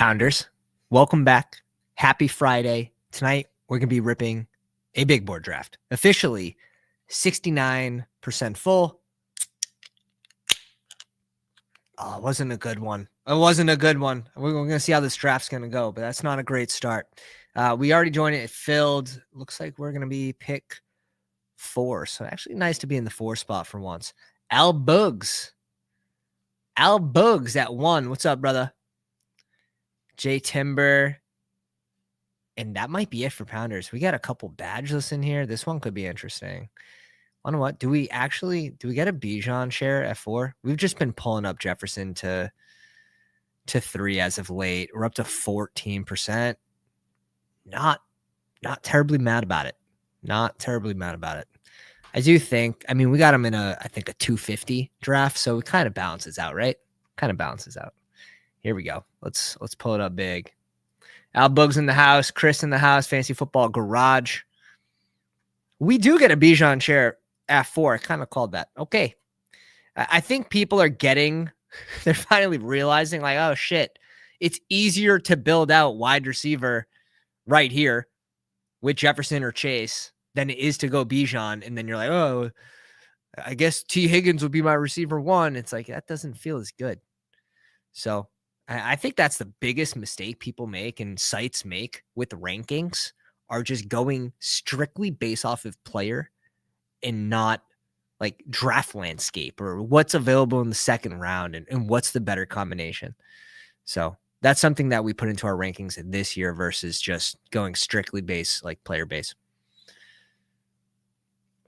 Pounders, welcome back. Happy Friday. Tonight, we're going to be ripping a big board draft. Officially 69% full. Oh, it wasn't a good one. It wasn't a good one. We're going to see how this draft's going to go, but that's not a great start. We already joined it. It filled. Looks like we're going to be pick 4. So actually nice to be in the 4 spot for once. Al Boogs at 1. What's up, brother? J Timber. And that might be it for Pounders. We got a couple badgeless in here. This one could be interesting. I don't know what. Do we get a Bijan share at 4? We've just been pulling up Jefferson to 3 as of late. We're up to 14%. Not terribly mad about it. Not terribly mad about it. I do think, we got him in I think a 250 draft, so it kind of balances out, right? Kind of balances out. Here we go. Let's pull it up big. Al Bugs in the house, Chris in the house, Fantasy Football Garage. We do get a Bijan share at 4. I kind of called that. Okay. I think people are they're finally realizing like, oh shit, it's easier to build out wide receiver right here with Jefferson or Chase than it is to go Bijan. And then you're like, oh, I guess T. Higgins would be my receiver 1. It's like, that doesn't feel as good. So I think that's the biggest mistake people make and sites make with rankings are just going strictly based off of player and not like draft landscape or what's available in the second round and what's the better combination. So that's something that we put into our rankings this year versus just going strictly like player base.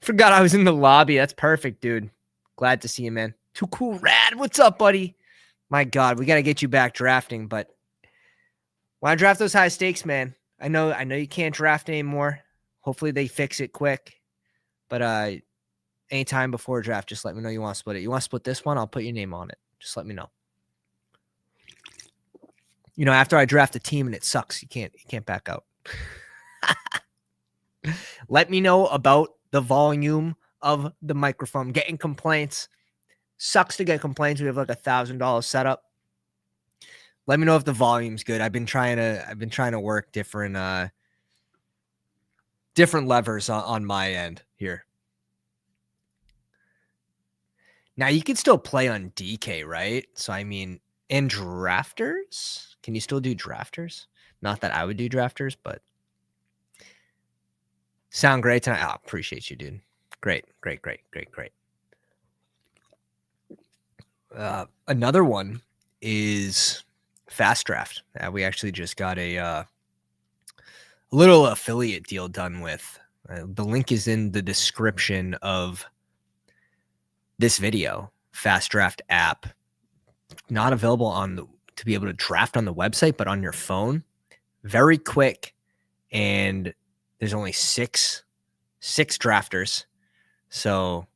Forgot I was in the lobby. That's perfect, dude. Glad to see you, man. Too cool, rad. What's up, buddy? My God, we got to get you back drafting, but when I draft those high stakes, man, I know you can't draft anymore. Hopefully they fix it quick, but anytime before draft, just let me know you want to split it. You want to split this one? I'll put your name on it. Just let me know. After I draft a team and it sucks, you can't back out. Let me know about the volume of the microphone. Getting complaints. Sucks to get complaints. We have like $1,000 setup. Let me know if the volume's good. I've been trying to work different levers on my end here. Now you can still play on DK, right? So in drafters, can you still do drafters? Not that I would do drafters, but sound great tonight. Oh, appreciate you, dude. Great. Another one is Fast Draft. We actually just got a little affiliate deal done with. The link is in the description of this video. Fast Draft app, not available to be able to draft on the website, but on your phone. Very quick, and there's only six drafters, so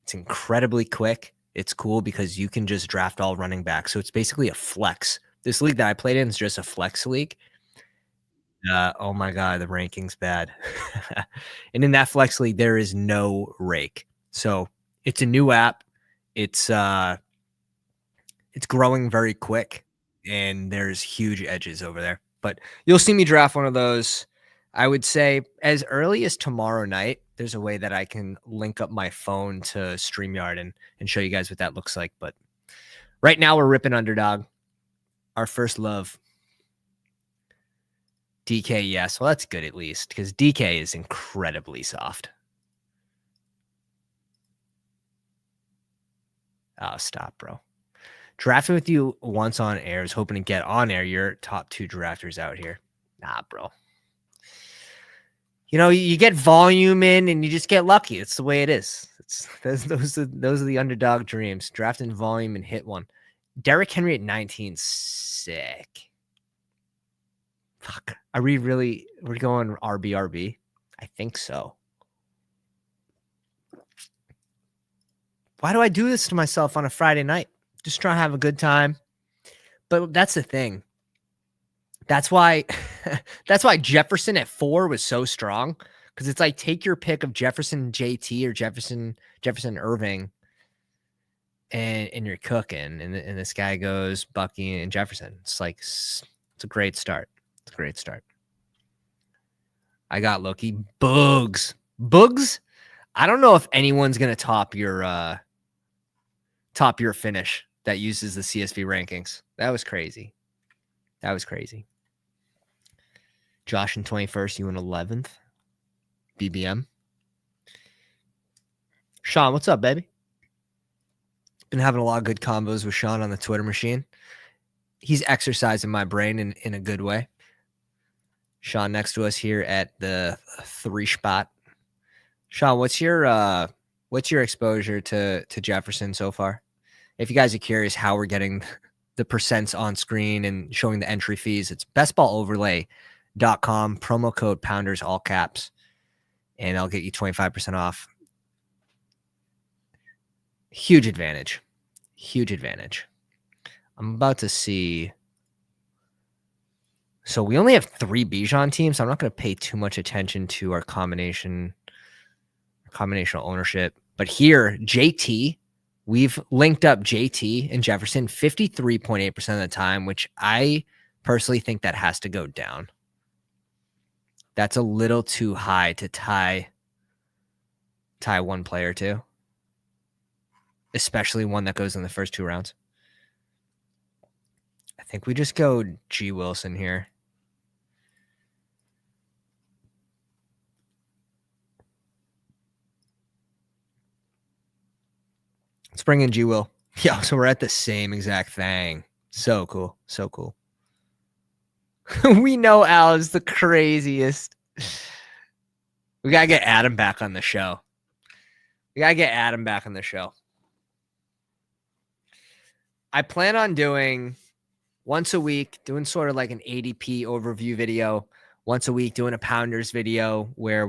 it's incredibly quick. It's cool because you can just draft all running backs. So it's basically a flex. This league that I played in is just a flex league. Oh my God, the ranking's bad. And in that flex league, there is no rake. So it's a new app. It's growing very quick, and there's huge edges over there. But you'll see me draft one of those. I would say as early as tomorrow night, there's a way that I can link up my phone to StreamYard and show you guys what that looks like. But right now we're ripping Underdog. Our first love. DK, yes. Well, that's good at least because DK is incredibly soft. Oh, stop, bro. Drafting with you once on air is hoping to get on air. You're top 2 drafters out here. Nah, bro. You get volume in and you just get lucky. It's the way it is. Those are the underdog dreams. Drafting volume and hit one. Derrick Henry at 19, sick. Fuck. Are we really? We're going RB? I think so. Why do I do this to myself on a Friday night? Just trying to have a good time. But that's the thing. That's why Jefferson at 4 was so strong, because it's like take your pick of Jefferson JT or Jefferson Irving, and you're cooking. And this guy goes Bucky and Jefferson. It's like a great start. It's a great start. I got Loki. Bugs. I don't know if anyone's gonna top your finish that uses the CSV rankings. That was crazy. Josh in 21st, you in 11th. BBM. Sean, what's up, baby? Been having a lot of good combos with Sean on the Twitter machine. He's exercising my brain in a good way. Sean next to us here at the 3 spot. Sean, what's your exposure to Jefferson so far? If you guys are curious how we're getting the percents on screen and showing the entry fees, it's bestballoverlay.com, promo code Pounders, all caps, and I'll get you 25% off. Huge advantage. I'm about to see. So we only have 3 Bijan teams. So I'm not going to pay too much attention to our combinational ownership. But here, JT, we've linked up JT and Jefferson 53.8% of the time, which I personally think that has to go down. That's a little too high to tie one player to, especially one that goes in the first 2 rounds. I think we just go G. Wilson here. Let's bring in G. Will. Yeah, so we're at the same exact thing. So cool. We know Al is the craziest. We got to get Adam back on the show. I plan on doing once a week, doing sort of like an ADP overview video. Once a week, doing a Pounders video where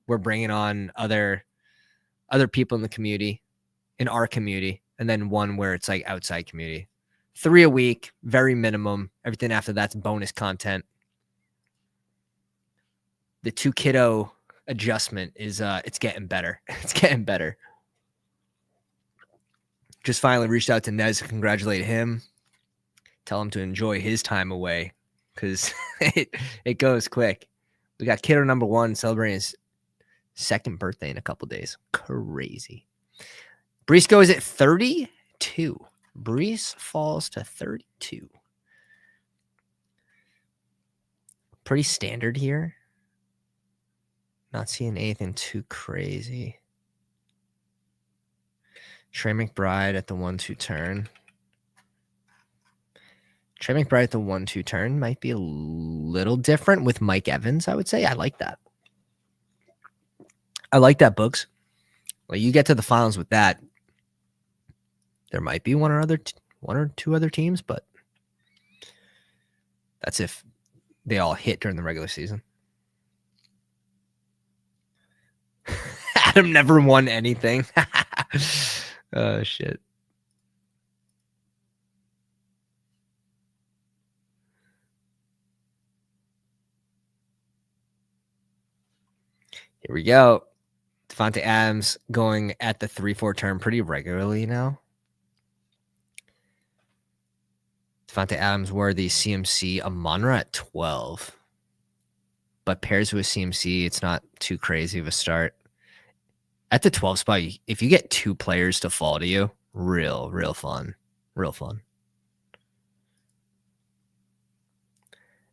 we're bringing on other people in the community, in our community, and then one where it's like outside community. 3 a week, very minimum. Everything after that's bonus content. The 2 kiddo adjustment is it's getting better. Just finally reached out to Nez to congratulate him. Tell him to enjoy his time away because it goes quick. We got kiddo number 1 celebrating his 2nd birthday in a couple days. Crazy. Brees goes at 32. Brees falls to 32. Pretty standard here. Not seeing anything too crazy. Trey McBride at the 1-2 turn. Trey McBride at the 1-2 turn might be a little different with Mike Evans, I would say. I like that. Books. Well, you get to the finals with that. There might be one or 2 other teams, but that's if they all hit during the regular season. Adam never won anything. Oh, shit. Here we go. Devontae Adams going at the 3-4 turn pretty regularly now. Devontae Adams worthy CMC Amonra at 12. But pairs with CMC, it's not too crazy of a start. At the 12 spot, if you get 2 players to fall to you, real fun.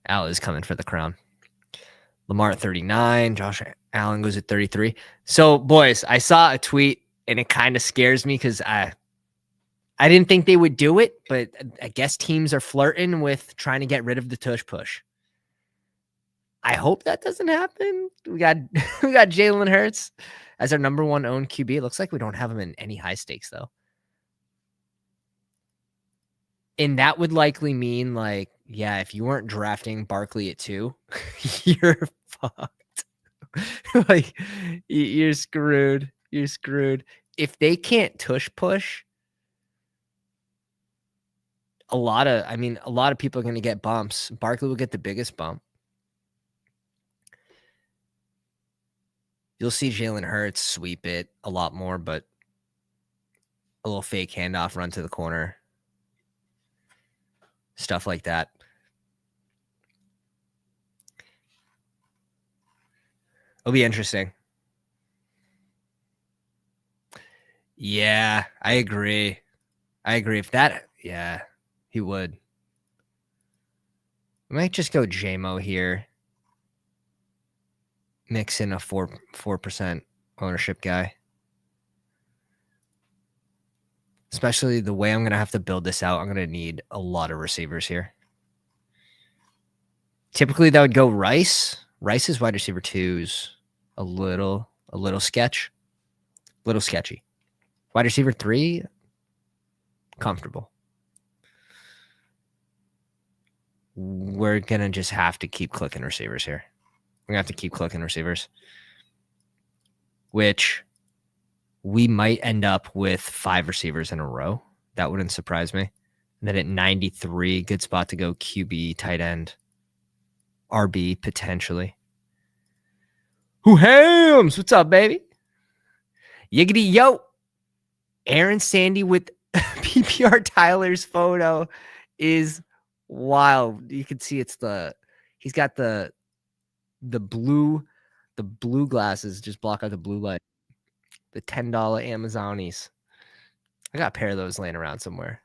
Al is coming for the crown. Lamar at 39. Josh Allen goes at 33. So, boys, I saw a tweet, and it kind of scares me because I didn't think they would do it, but I guess teams are flirting with trying to get rid of the tush push. I hope that doesn't happen. We got Jalen Hurts as our number 1 owned QB. It looks like we don't have him in any high stakes, though. And that would likely mean, like, yeah, if you weren't drafting Barkley at 2, you're fucked. Like, you're screwed. If they can't tush push, a lot of people are going to get bumps. Barkley will get the biggest bump. You'll see Jalen Hurts sweep it a lot more, but a little fake handoff, run to the corner, stuff like that. It'll be interesting. Yeah, I agree. If that, yeah, he would. We might just go JMO here. Mix in a 4% ownership guy. Especially the way I'm going to have to build this out, I'm going to need a lot of receivers here. Typically, that would go Rice. Rice is wide receiver 2's a little sketchy. Wide receiver 3, comfortable. We're going to just have to keep clicking receivers here. We're going to have to keep clicking receivers, which we might end up with 5 receivers in a row. That wouldn't surprise me. And then at 93, good spot to go QB, tight end, RB potentially. Who hams? What's up, baby? Yiggity yo. Aaron Sandy with PPR Tyler's photo is wild. You can see he's got the blue glasses just block out the blue light. The $10 Amazonis. I got a pair of those laying around somewhere.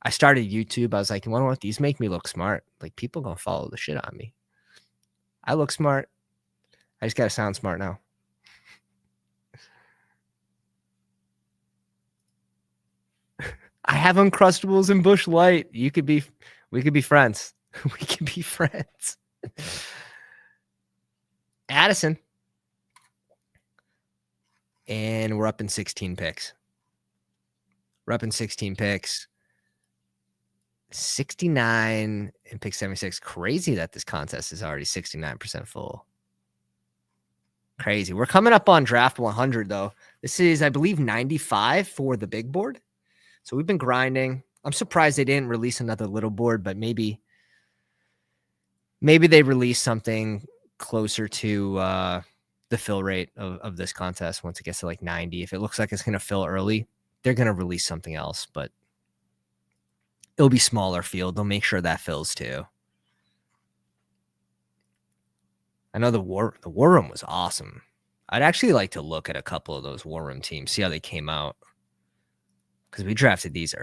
I started YouTube. I was like, you know what? These make me look smart. Like, people gonna follow the shit on me. I look smart. I just gotta sound smart now. I have Uncrustables and Bush Light. We could be friends. We could be friends. Addison. And we're up in 16 picks. 69 and pick 76. Crazy that this contest is already 69% full. Crazy. We're coming up on draft 100, though. This is, I believe, 95 for the big board. So we've been grinding. I'm surprised they didn't release another little board, but maybe they release something closer to the fill rate of this contest once it gets to like 90. If it looks like it's going to fill early, they're going to release something else, but it'll be smaller field. They'll make sure that fills too. I know the war room was awesome. I'd actually like to look at a couple of those war room teams, see how they came out. Because we drafted these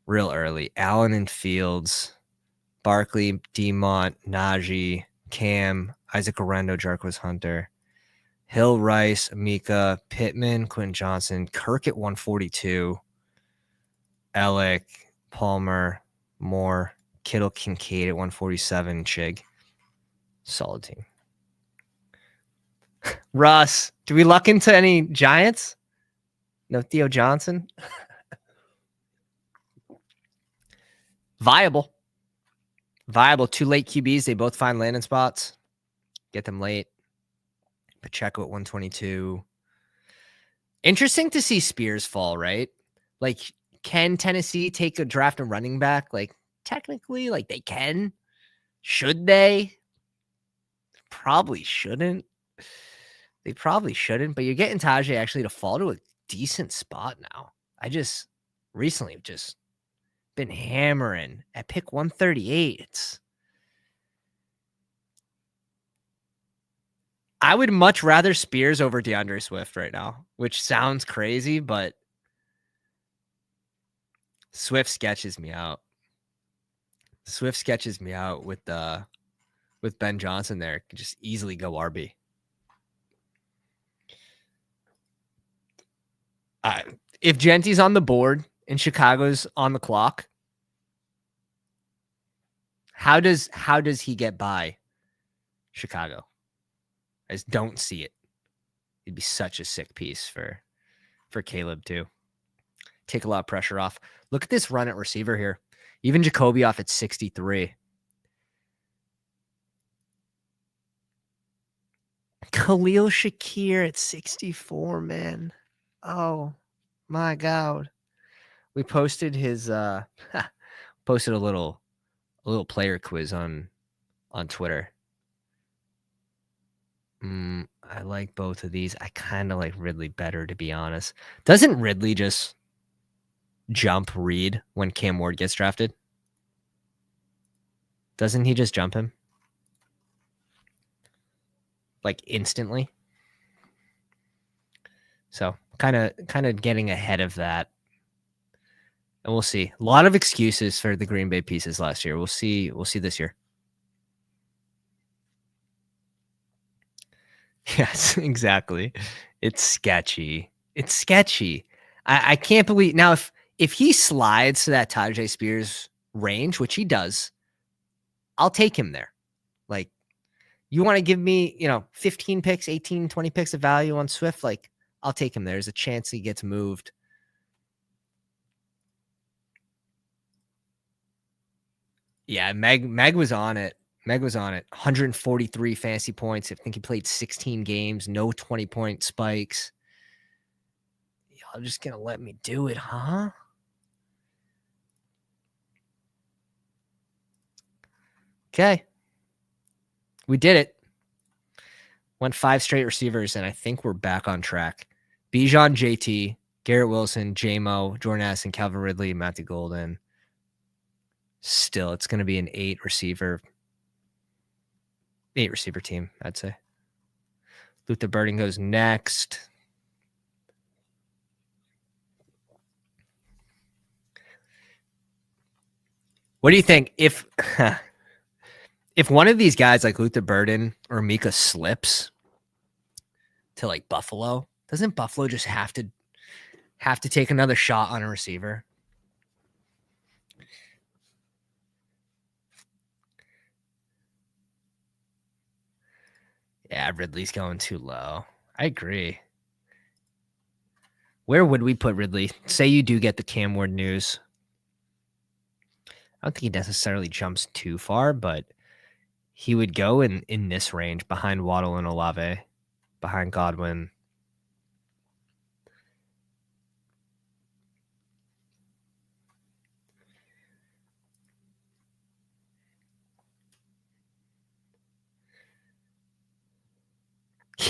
real early. Allen and Fields, Barkley, Demont, Najee, Cam, Isaac Orlando, Jarquez Hunter, Hill, Rice, Amika, Pittman, Quentin Johnson, Kirk at 142, Alec, Palmer, Moore, Kittle, Kincaid at 147, Chig. Solid team. Russ, do we luck into any Giants? No Theo Johnson? Viable. 2 late QBs. They both find landing spots. Get them late. Pacheco at 122. Interesting to see Spears fall, right? Like, can Tennessee take a draft and running back? Like, technically, like, they can. Should they? Probably shouldn't. They probably shouldn't, but you're getting Tajay actually to fall to a decent spot now. I just recently just been hammering at pick 138. I would much rather Spears over DeAndre Swift right now, which sounds crazy, but Swift sketches me out. With Ben Johnson there. Could just easily go RB. If Genti's on the board and Chicago's on the clock, how does he get by Chicago? I just don't see it. It'd be such a sick piece for Caleb too. Take a lot of pressure off. Look at this run at receiver here. Even Jacoby off at 63. Khalil Shakir at 64, man. Oh my God. We posted his posted a little player quiz on Twitter. I like both of these. I kind of like Ridley better, to be honest. Doesn't Ridley just jump Reed when Cam Ward gets drafted? Doesn't he just jump him? like instantly. So kind of getting ahead of that. And we'll see. A lot of excuses for the Green Bay pieces last year. We'll see this year. Yes, exactly. It's sketchy. It's sketchy. I can't believe now if he slides to that Tajay Spears range, which he does, I'll take him there. Like, you want to give me, 15 picks, 18, 20 picks of value on Swift? Like, I'll take him there. There's a chance he gets moved. Yeah, Meg was on it. Meg was on it. 143 fantasy points. I think he played 16 games, no 20-point spikes. Y'all just gonna let me do it, huh? Okay. We did it. Went 5 straight receivers, and I think we're back on track. Bijan, JT, Garrett Wilson, J-Mo, Jordan Addison, Calvin Ridley, Matthew Golden. Still, it's going to be an 8 receiver team, I'd say. Luther Burden goes next. What do you think if one of these guys like Luther Burden or Mika slips to like Buffalo, doesn't Buffalo just have to take another shot on a receiver? Yeah, Ridley's going too low. I agree. Where would we put Ridley? Say you do get the Cam Ward news. I don't think he necessarily jumps too far, but he would go in this range behind Waddle and Olave, behind Godwin.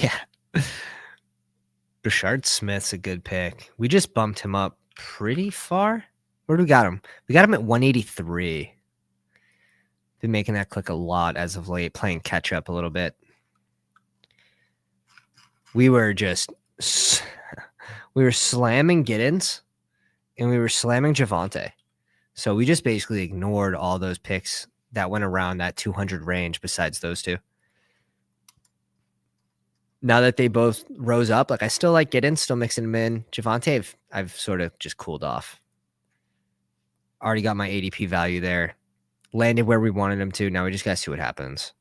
Yeah. Rashard Smith's a good pick. We just bumped him up pretty far. Where do we got him? We got him at 183. Been making that click a lot as of late, playing catch up a little bit. We were slamming Giddens and we were slamming Javonte. So we just basically ignored all those picks that went around that 200 range besides those two. Now that they both rose up, like I still like Giddens, still mixing them in. Javonte, I've sort of just cooled off. Already got my ADP value there. Landed where we wanted him to. Now we just got to see what happens.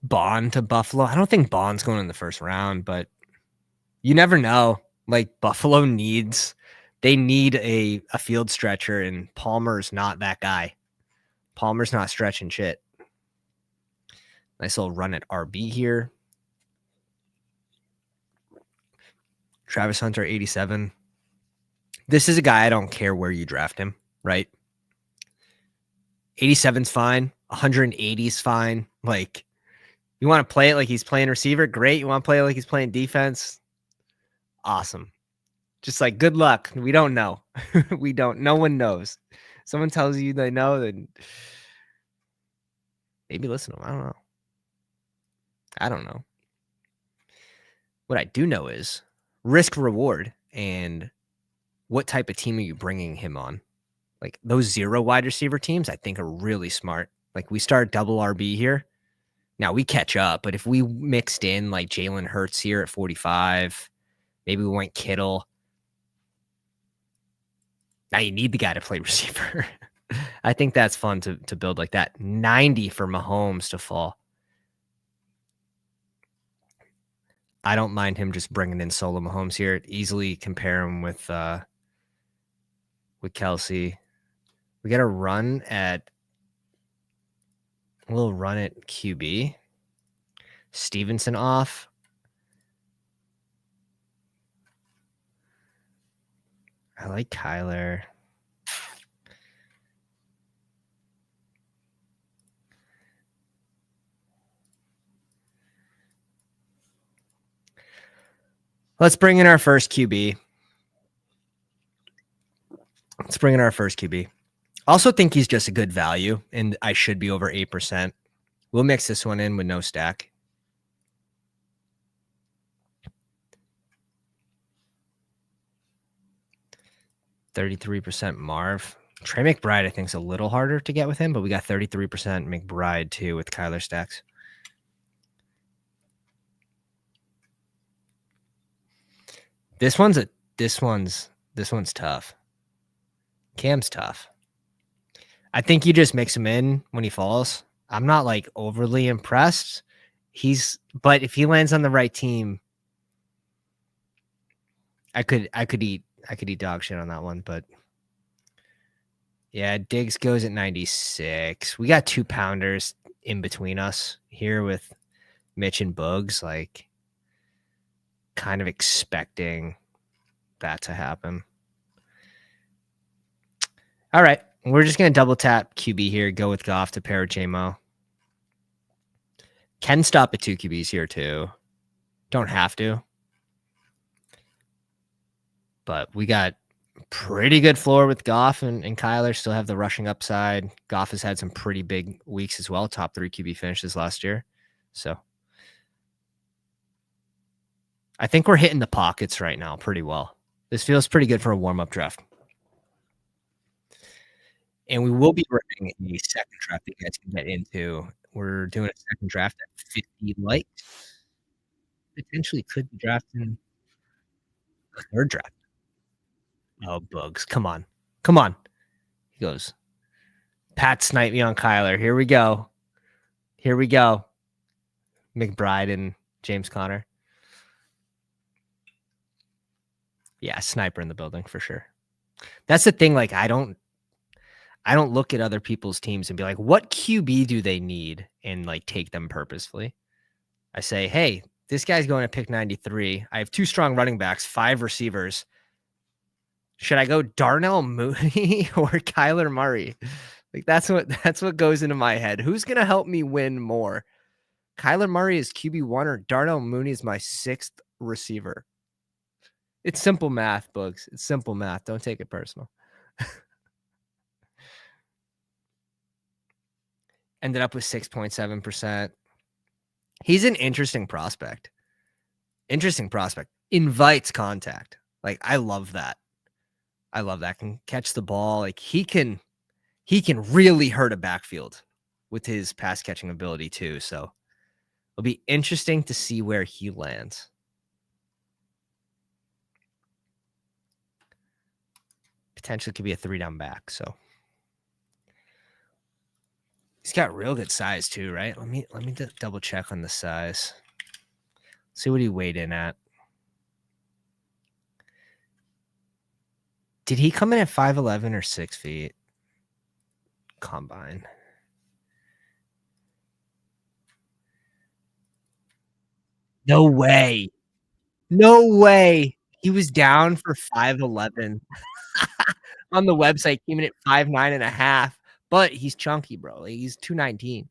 Bond to Buffalo. I don't think Bond's going in the first round, but you never know. Like Buffalo they need a field stretcher, and Palmer's not that guy. Palmer's not stretching shit. Nice little run at RB here. Travis Hunter, 87. This is a guy I don't care where you draft him, right? 87's fine. 180's fine. Like, you want to play it like he's playing receiver? Great. You want to play it like he's playing defense? Awesome. Just like, good luck. We don't know. We don't. No one knows. Someone tells you they know, then maybe listen to them. I don't know. What I do know is risk reward and what type of team are you bringing him on? Like those 0 wide receiver teams, I think are really smart. Like we start double RB here. Now we catch up, but if we mixed in like Jalen Hurts here at 45, maybe we went Kittle. Now you need the guy to play receiver. I think that's fun to build like that. 90 for Mahomes to fall. I don't mind him just bringing in solo Mahomes here. Easily compare him with Kelsey. We got a little run at QB. Stevenson off. I like Kyler. Let's bring in our first QB. Also think he's just a good value, and I should be over 8%. We'll mix this one in with no stack. %33% Marv. Trey McBride, I think, is a little harder to get with him, but we got 33% McBride too with Kyler stacks. This one's tough. Cam's tough. I think you just mix him in when he falls. I'm not like overly impressed. But if he lands on the right team, I could eat dog shit on that one, but yeah, Diggs goes at 96. We got 2-pounders in between us here with Mitch and Bugs, like kind of expecting that to happen. All right. We're just going to double tap QB here, go with Goff to pair with JMO. Can stop at 2 QBs here too. Don't have to. But we got pretty good floor with Goff and Kyler. Still have the rushing upside. Goff has had some pretty big weeks as well. Top 3 QB finishes last year. So I think we're hitting the pockets right now pretty well. This feels pretty good for a warm-up draft. And we will be running a second draft that you guys can get into. We're doing a second draft at 50 likes. Potentially could be drafting a third draft. Oh, Bugs. Come on. Come on. He goes, Pat snipe me on Kyler. Here we go. Here we go. McBride and James Conner. Yeah, sniper in the building for sure. That's the thing. Like, I don't look at other people's teams and be like, what QB do they need? And like take them purposefully. I say, hey, this guy's going to pick 93. I have 2 strong running backs, 5 receivers. Should I go Darnell Mooney or Kyler Murray? Like that's what goes into my head. Who's going to help me win more? Kyler Murray is QB1 or Darnell Mooney is my 6th receiver. It's simple math, Bugs. It's simple math. Don't take it personal. Ended up with 6.7%. He's an interesting prospect. Invites contact. Like, I love that. Can catch the ball. Like, he can really hurt a backfield with his pass catching ability too. So it'll be interesting to see where he lands. Potentially could be a 3-down back. So he's got real good size too, right? Let me double check on the size. See what he weighed in at. Did he come in at 5'11" or 6 feet? Combine. No way. No way. He was down for 5'11". On the website, came in at 5'9.5". But he's chunky, bro. Like, he's 219.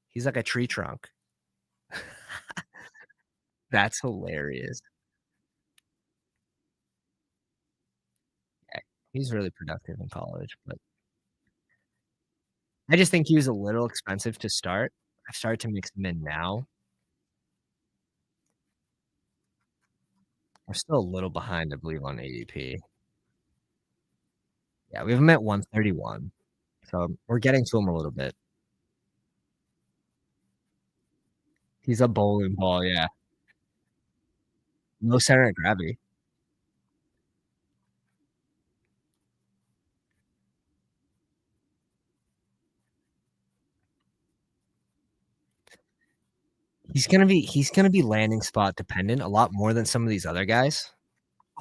He's like a tree trunk. That's hilarious. Yeah, he's really productive in college, but I just think he was a little expensive to start. I've started to mix him in now. We're still a little behind, I believe, on ADP. Yeah, we have him at 131. So we're getting to him a little bit. He's a bowling ball, yeah. No center of gravity. He's gonna be landing spot dependent a lot more than some of these other guys.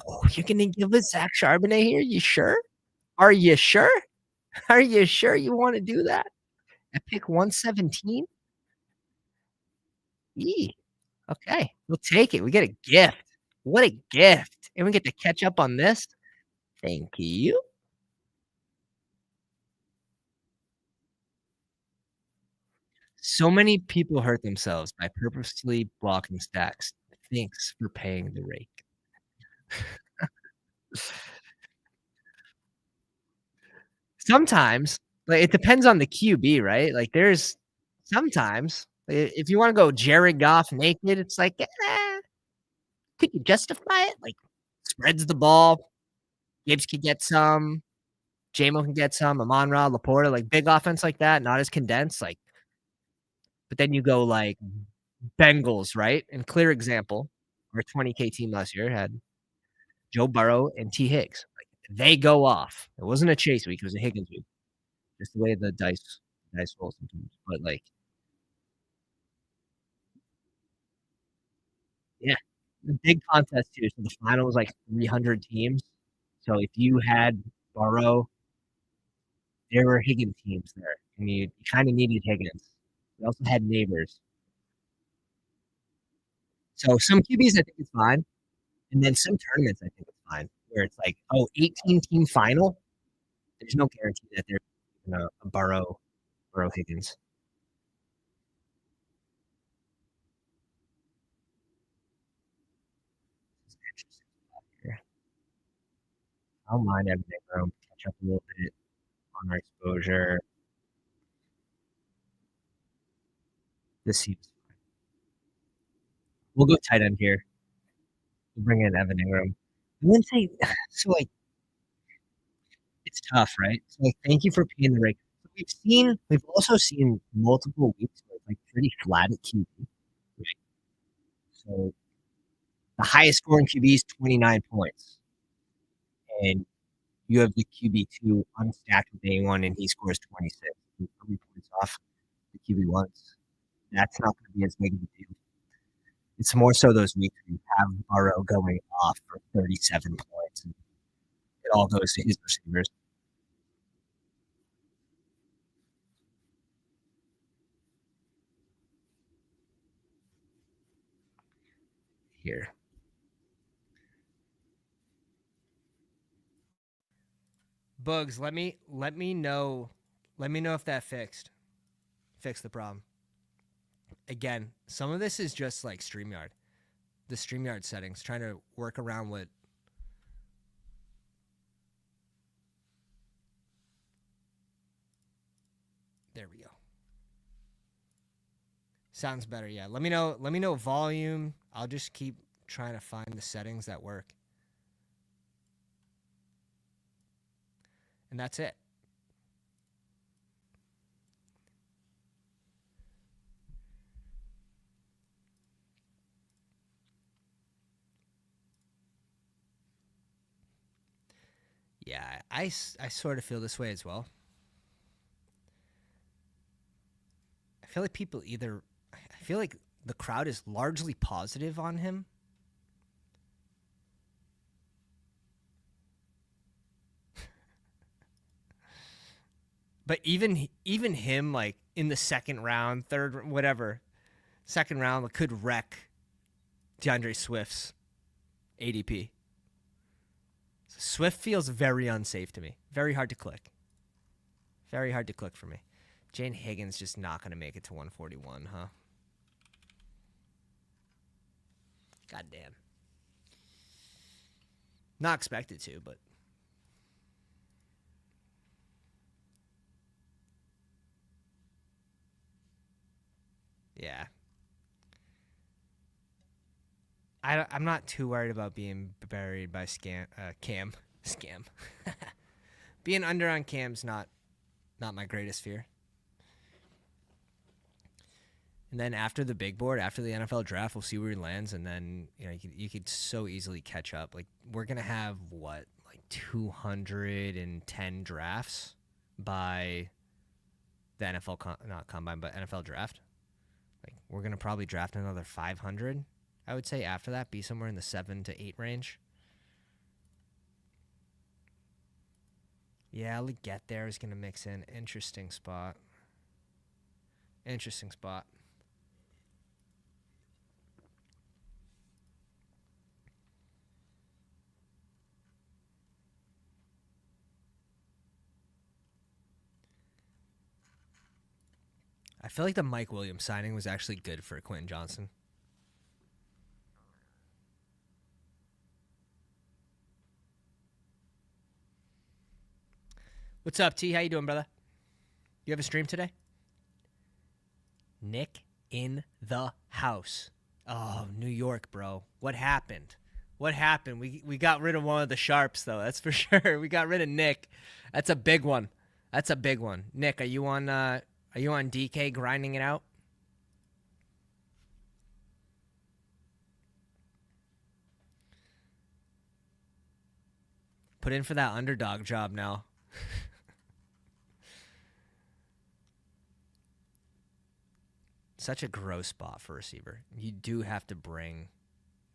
Oh, you're gonna give us Zach Charbonnet here? You sure? Are you sure? Are you sure you want to do that? At pick 117? Yee. Okay, we'll take it. We get a gift. What a gift. And we get to catch up on this. Thank you. So many people hurt themselves by purposely blocking stacks. Thanks for paying the rate. sometimes, like, it depends on the QB, right? Like, there's sometimes, if you wanna go Jared Goff naked, it's like, could you justify it? Like, spreads the ball, Gibbs could get some, Jamo can get some, Amon-Ra, Laporta, like, big offense like that, not as condensed, like but then you go, like, Bengals, right? And clear example, our 20K team last year had Joe Burrow and T. Higgs. Like, they go off. It wasn't a Chase week, it was a Higgins week. Just the way the dice roll sometimes, but, like yeah, the big contest too, so the final was, like, 300 teams, so if you had Burrow, there were Higgins teams there, and you kinda needed Higgins. You also had Neighbors. So some QBs, I think it's fine, and then some tournaments, I think it's fine, where it's like, oh, 18-team final, there's no guarantee that there's a Burrow Higgins. It's interesting here. I don't mind Evan Ingram, catch up a little bit on our exposure. This seems we'll go tight end here. We'll bring in Evan Ingram. I wouldn't say so, like, it's tough, right? So, like, thank you for paying the rate. So we've also seen multiple weeks where it's, like, pretty flat at QB, right? So, the highest scoring QB is 29 points, and you have the QB2 unstacked with A1, and he scores 26. 3 points off the QB1s. That's not gonna be as big of a deal. It's more so those weeks where you have Burrow going off for 37 points, and it all goes to his receivers here. Bugs, let me know if that fixed the problem. Again, some of this is just like StreamYard. The StreamYard settings, trying to work around what there we go. Sounds better, yeah. Let me know volume. I'll just keep trying to find the settings that work. And that's it. Yeah, I sort of feel this way as well. I feel like I feel like the crowd is largely positive on him. But even him, like, in the second round, third, whatever, second round could wreck DeAndre Swift's ADP. Swift feels very unsafe to me. Very hard to click. Very hard to click for me. Jane Higgins just not going to make it to 141, huh? God damn. Not expected to, but yeah. I'm not too worried about being buried by Cam. Scam. Being under on Cam's not my greatest fear. And then after the big board, after the NFL draft, we'll see where he lands, and then you could so easily catch up. Like, we're gonna have what, like 210 drafts by the not combine, but NFL draft. Like, we're gonna probably draft another 500. I would say after that, be somewhere in the 7 to 8 range. Yeah, Leggett there is gonna mix in. Interesting spot. Interesting spot. I feel like the Mike Williams signing was actually good for Quentin Johnson. What's up, T? How you doing, brother? You have a stream today? Nick in the house. Oh, New York, bro. What happened? What happened? We got rid of one of the sharps, though. That's for sure. We got rid of Nick. That's a big one. That's a big one. Nick, are you on DK grinding it out? Put in for that underdog job now. Such a gross spot for receiver. You do have to bring.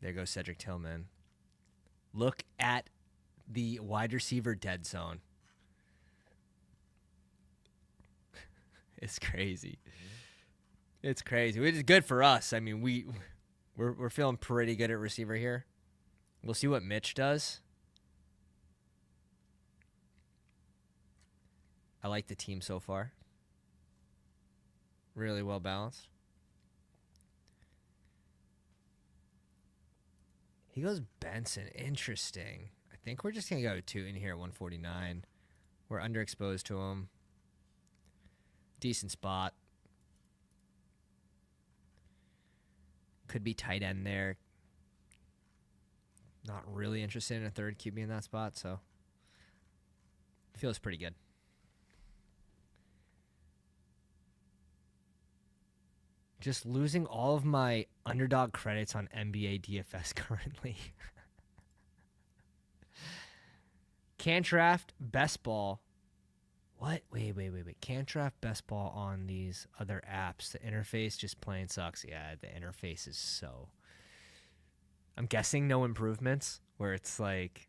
There goes Cedric Tillman. Look at the wide receiver dead zone. It's crazy. It's crazy. Which is good for us. I mean, we're feeling pretty good at receiver here. We'll see what Mitch does. I like the team so far. Really well balanced. He goes Benson. Interesting. I think we're just going to go to in here at 149. We're underexposed to him. Decent spot. Could be tight end there. Not really interested in a third QB in that spot, so feels pretty good. Just losing all of my underdog credits on NBA DFS currently. Can't draft best ball. What? Wait. Can't draft best ball on these other apps. The interface just plain sucks. Yeah, the interface is so. I'm guessing no improvements where it's like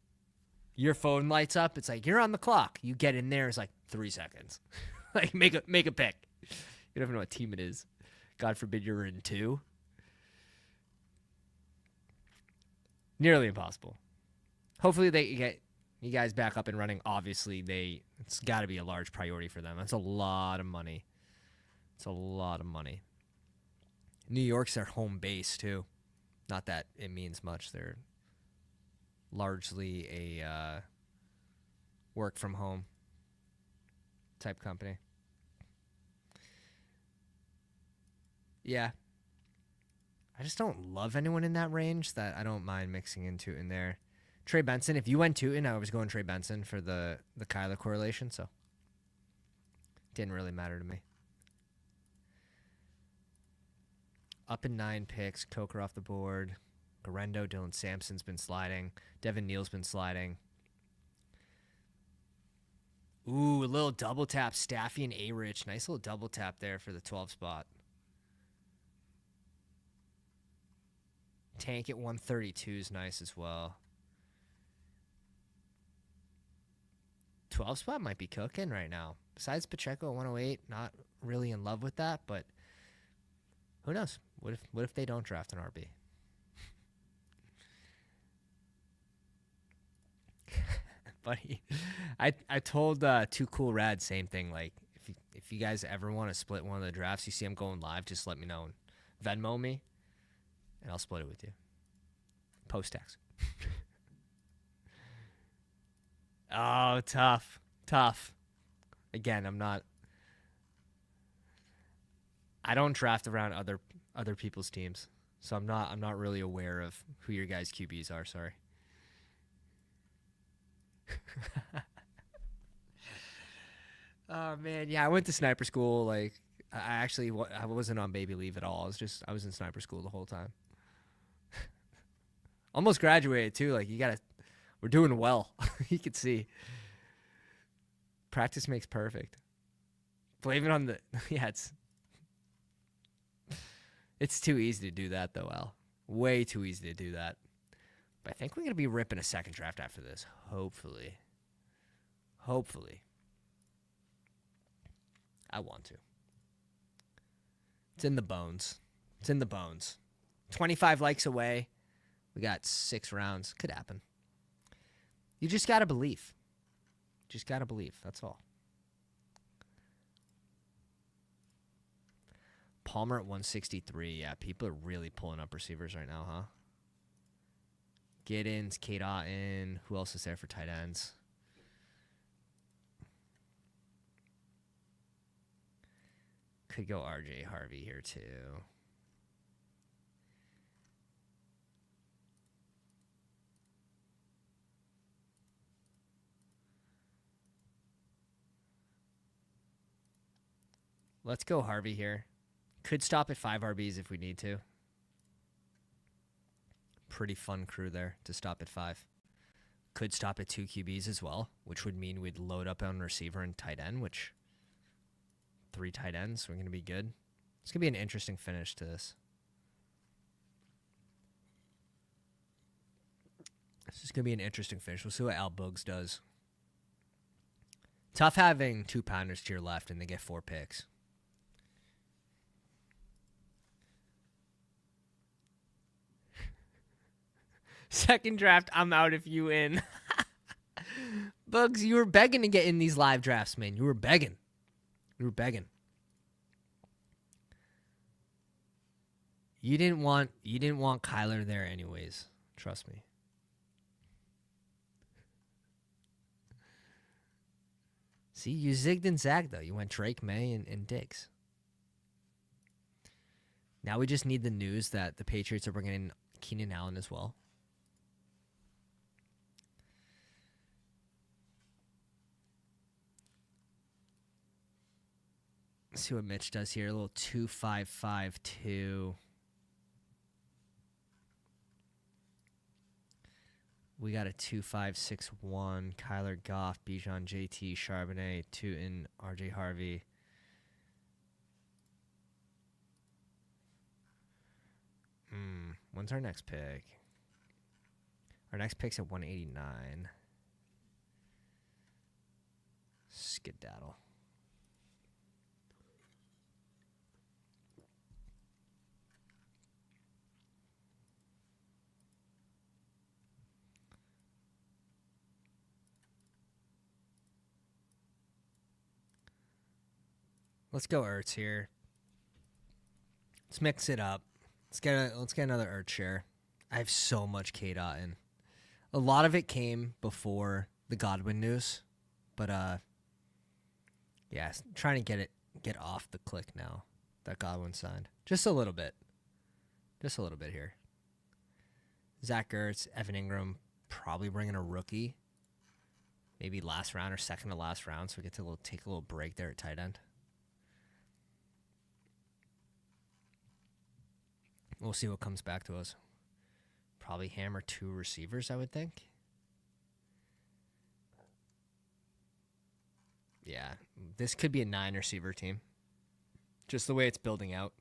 your phone lights up. It's like you're on the clock. You get in there. It's like 3 seconds. Like make a pick. You don't even know what team it is. God forbid you're in 2. Nearly impossible. Hopefully they get you guys back up and running. Obviously, it's got to be a large priority for them. That's a lot of money. It's a lot of money. New York's their home base, too. Not that it means much. They're largely a work from home type company. Yeah. I just don't love anyone in that range that I don't mind mixing into in there. Trey Benson, if you went Tootin, I was going Trey Benson for the Kyler correlation, so didn't really matter to me. Up in 9 picks, Coker off the board. Garendo, Dylan Sampson's been sliding. Devin Neal's been sliding. Ooh, a little double tap. Staffy and A-Rich. Nice little double tap there for the 12 spot. Tank at 132 is nice as well. 12 spot might be cooking right now. Besides Pacheco at 108, not really in love with that, but who knows? What if they don't draft an RB? Buddy, I told Too Cool Rad same thing. Like if you guys ever want to split one of the drafts, you see I'm going live, just let me know and Venmo me, and I'll split it with you. Post tax. Oh, tough. Again, I don't draft around other people's teams, so I'm not really aware of who your guys' QBs are. Sorry. Oh man, yeah, I went to sniper school. Like, I wasn't on baby leave at all. I was in sniper school the whole time. Almost graduated too. Like, we're doing well. You can see. Practice makes perfect. Blame it on the it's too easy to do that though, Al. Way too easy to do that. But I think we're gonna be ripping a second draft after this. Hopefully. I want to. It's in the bones. 25 likes away. We got 6 rounds. Could happen. You just gotta believe. That's all. Palmer at 163. Yeah, people are really pulling up receivers right now, huh? Giddens, Kate Otten. Who else is there for tight ends? Could go RJ Harvey here too. Let's go Harvey here. Could stop at 5 RBs if we need to. Pretty fun crew there to stop at 5. Could stop at 2 QBs as well, which would mean we'd load up on receiver and tight end, which 3 tight ends, we're going to be good. It's going to be an interesting finish to this. This is going to be an interesting finish. We'll see what Al Bugs does. Tough having 2 pounders to your left and they get 4 picks. Second draft, I'm out if you in. Bugs, you were begging to get in these live drafts, man. You were begging. You were begging. You didn't want Kyler there anyways. Trust me. See, you zigged and zagged, though. You went Drake, May, and Diggs. Now we just need the news that the Patriots are bringing in Keenan Allen as well. Let's see what Mitch does here. A little 2-5-5-2. We got a 2-5-6-1. Kyler Goff, Bijan, JT, Charbonnet, Tootin, RJ Harvey. When's our next pick? Our next pick's at 189. Skedaddle. Let's go Ertz here. Let's mix it up. Let's get another Ertz share. I have so much K-Dot in. A lot of it came before the Godwin news, but yeah, trying to get off the click now that Godwin signed. Just a little bit. Just a little bit here. Zach Ertz, Evan Ingram, probably bringing a rookie. Maybe last round or second to last round, so we get to take a little break there at tight end. We'll see what comes back to us. Probably hammer 2 receivers, I would think. Yeah, this could be a 9 receiver team. Just the way it's building out.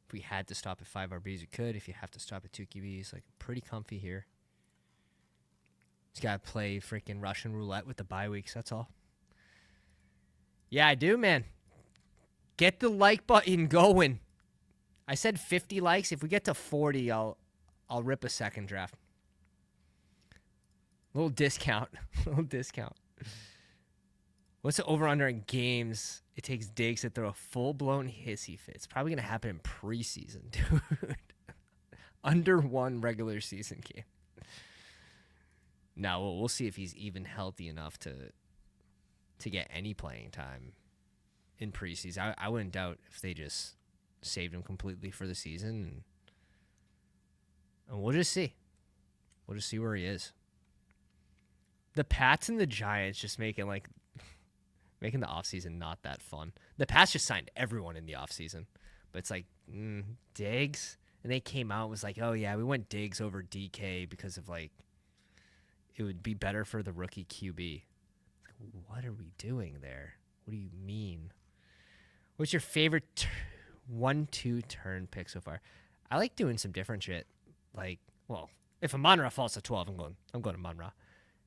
If we had to stop at 5 RBs, we could. If you have to stop at 2 QBs, like pretty comfy here. Just got to play freaking Russian roulette with the bye weeks, that's all. Yeah, I do, man. Get the like button going. I said 50 likes. If we get to 40, I'll rip a second draft. Little discount. Little discount. What's the over-under in games it takes Diggs to throw a full-blown hissy fit? It's probably going to happen in preseason, dude. Under 1 regular season game. Now, we'll see if he's even healthy enough to get any playing time in preseason. I wouldn't doubt if they just saved him completely for the season. And we'll just see. We'll just see where he is. The Pats and the Giants just making the offseason not that fun. The Pats just signed everyone in the offseason. But it's like, Diggs? And they came out and was like, oh, yeah, we went Diggs over DK because of, it would be better for the rookie QB. It's like, what are we doing there? What do you mean? What's your favorite 1-2 turn pick so far? I like doing some different shit. If a Monra falls to 12, I'm going to Monra.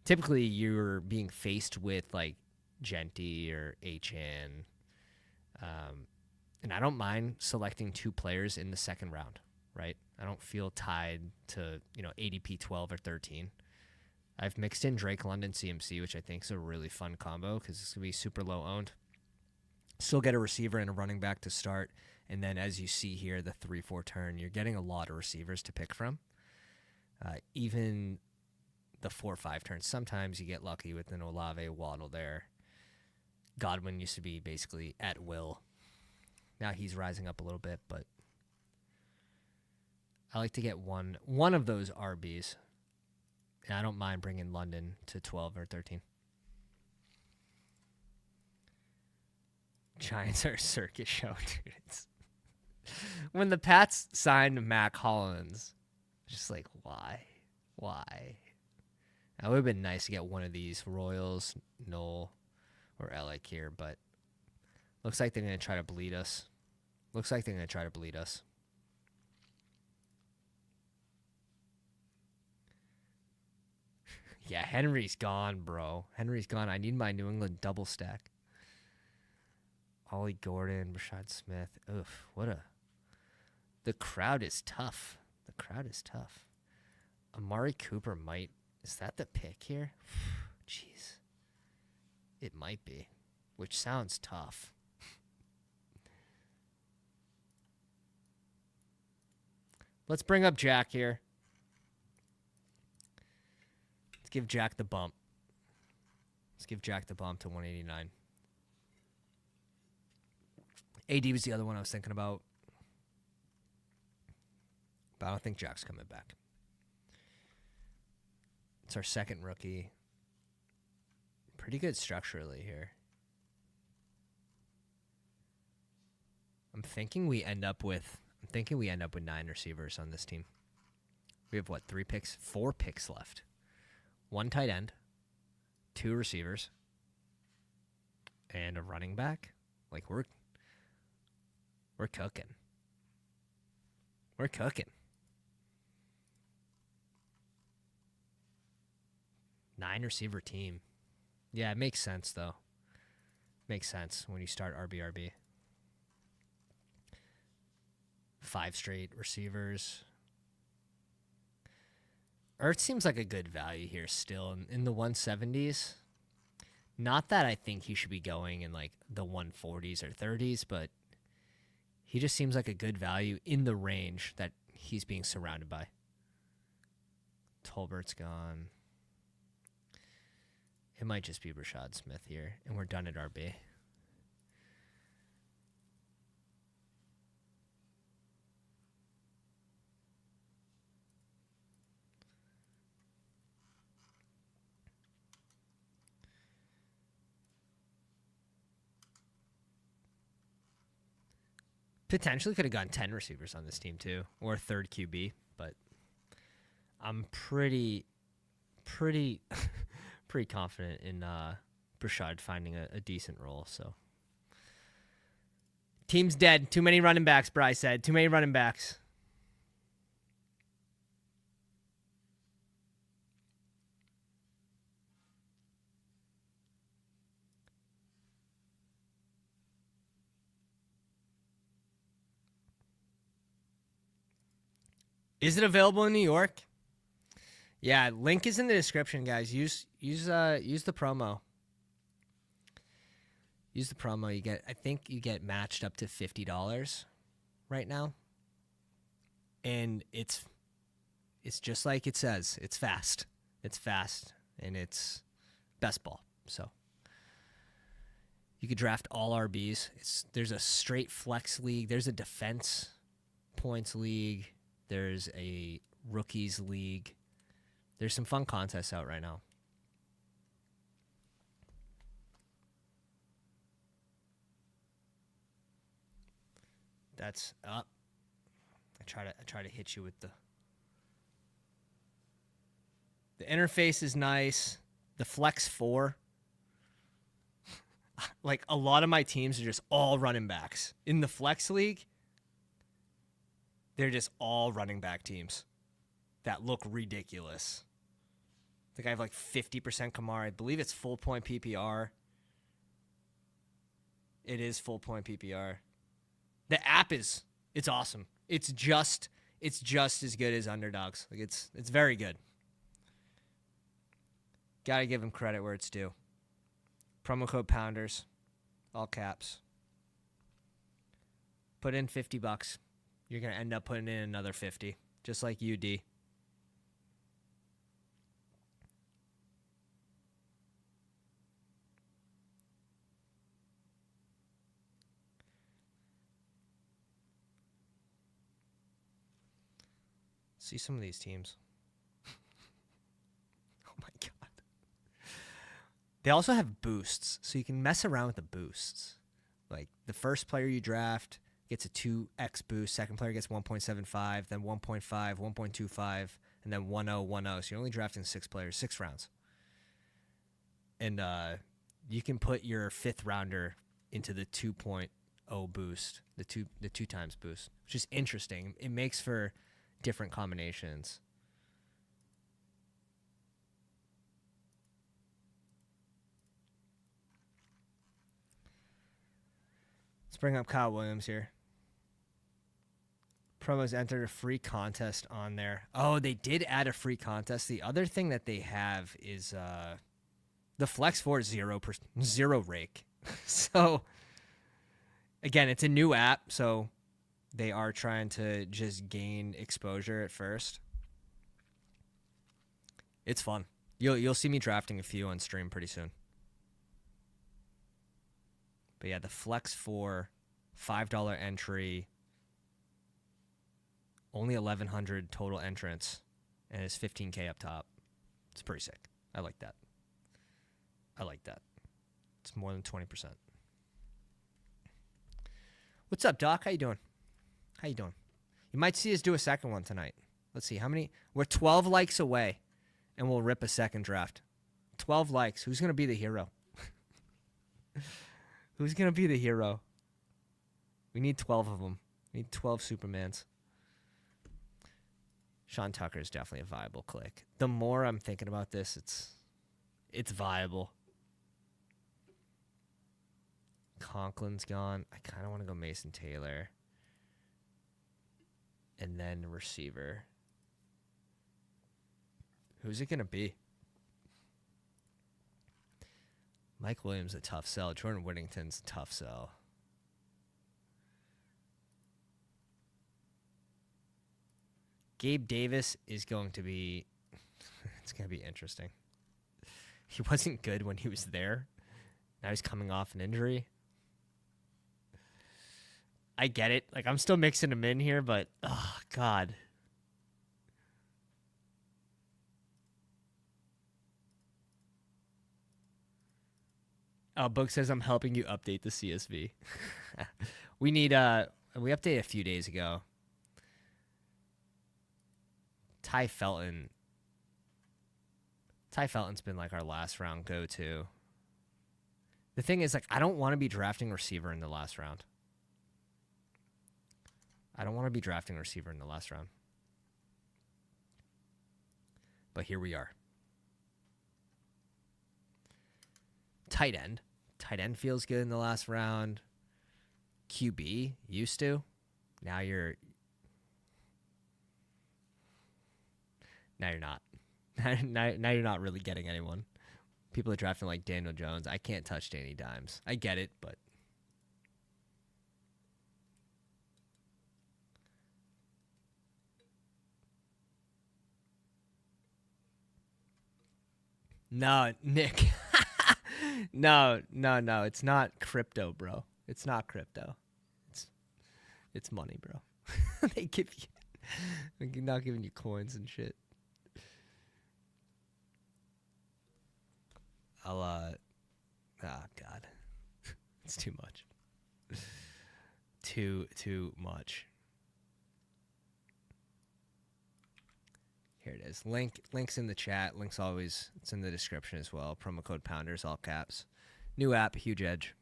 Typically, you're being faced with Genty or HN. And I don't mind selecting 2 players in the second round, right? I don't feel tied to, ADP 12 or 13. I've mixed in Drake London CMC, which I think is a really fun combo because it's going to be super low owned. Still get a receiver and a running back to start. And then as you see here, the 3-4 turn, you're getting a lot of receivers to pick from. Even the 4-5 turns. Sometimes you get lucky with an Olave Waddle there. Godwin used to be basically at will. Now he's rising up a little bit, but I like to get one of those RBs. And I don't mind bringing London to 12 or 13. Giants are a circus show, dude. When the Pats signed Mac Hollins, just like, why? It would have been nice to get one of these Royals, Noel, or Alec here, but looks like they're going to try to bleed us. Yeah, Henry's gone, bro. Henry's gone. I need my New England double stack. Ollie Gordon, Rashad Smith. Oof, the crowd is tough. Amari Cooper might. Is that the pick here? Jeez. It might be, which sounds tough. Let's bring up Jack here. Let's give Jack the bump. To 189. AD was the other one I was thinking about. But I don't think Jack's coming back. It's our second rookie. Pretty good structurally here. I'm thinking we end up with 9 receivers on this team. We have 3 picks? 4 picks left. 1 tight end, 2 receivers, and a running back. Like we're cooking. 9 receiver team. Yeah, it makes sense though. Makes sense when you start RBRB. 5 straight receivers. Ertz seems like a good value here still in the 170s. Not that I think he should be going in like the 140s or 30s, but he just seems like a good value in the range that he's being surrounded by. Tolbert's gone. It might just be Rashad Smith here, and we're done at RB. Potentially could have gone 10 receivers on this team too, or a third QB, but I'm pretty confident in Brashad finding a decent role. So team's dead. Too many running backs, Bryce said. Too many running backs. Is it available in New York? Yeah, link is in the description, guys. Use the promo. Use the promo. I think you get matched up to $50 right now. And it's just like it says. It's fast. And it's best ball. So you could draft all RBs. There's a straight flex league. There's a defense points league. There's a rookies league. There's some fun contests out right now. That's up. I try to hit you with the interface is nice. The Flex 4. Like a lot of my teams are just all running backs. In the Flex League, they're just all running back teams that look ridiculous. I think I have like 50% Kamara. I believe it's full point PPR. It is full point PPR. The app it's awesome. It's just as good as Underdogs. Like it's very good. Gotta give them credit where it's due. Promo code Pounders, all caps. Put in $50. You're gonna end up putting in another 50, just like UD. see some of these teams. Oh my god. They also have boosts, so you can mess around with the boosts. Like the first player you draft gets a 2x boost, second player gets 1.75, then 1.5, 1.25, and then 1.0. So you're only drafting 6 players, 6 rounds. And you can put your 5th rounder into the 2.0 boost, the two times boost, which is interesting. It makes for different combinations. Let's bring up Kyle Williams here. Promos entered a free contest on there. Oh, they did add a free contest. The other thing that they have is the Flex 4 zero rake. So again, it's a new app, so they are trying to just gain exposure at first. It's fun. You'll see me drafting a few on stream pretty soon. But yeah, the Flex 4 $5 entry, only 1,100 total entrants, and it's 15K up top. It's pretty sick. I like that. It's more than 20%. What's up, Doc? How you doing? You might see us do a second one tonight. Let's see how many. We're 12 likes away, and we'll rip a second draft. 12 likes. Who's gonna be the hero? Who's gonna be the hero? We need 12 of them. We need 12 Supermans. Sean Tucker is definitely a viable click. The more I'm thinking about this, it's viable. Conklin's gone. I kind of want to go Mason Taylor. And then receiver. Who's it going to be? Mike Williams a tough sell. Jordan Whittington's a tough sell. Gabe Davis is going to be... it's going to be interesting. He wasn't good when he was there. Now he's coming off an injury. I get it. Like, I'm still mixing him in here, but... oh, God. Book says I'm helping you update the CSV. We need... we updated a few days ago. Ty Felton's been like our last round go-to. The thing is, like, I don't want to be drafting receiver in the last round. But here we are. Tight end. Tight end feels good in the last round. QB used to. Now you're not. Now you're not really getting anyone. People are drafting like Daniel Jones. I can't touch Danny Dimes. I get it, but no, Nick. No. It's not crypto, bro. It's not crypto. It's money, bro. They give you. They're not giving you coins and shit. Oh God. It's too much. Too much. Here it is. Link's in the chat. Link's always, it's in the description as well. Promo code Pounders, all caps. New app, huge edge.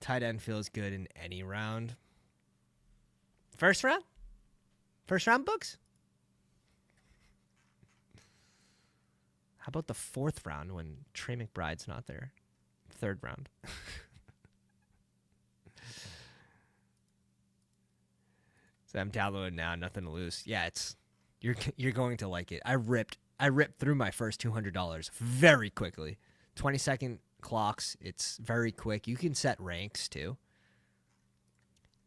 Tight end feels good in any round. First round? First round books? How about the 4th round when Trey McBride's not there? 3rd round. So I'm downloading now, nothing to lose. Yeah, you're going to like it. I ripped through my first $200 very quickly. 20-second clocks. It's very quick. You can set ranks too.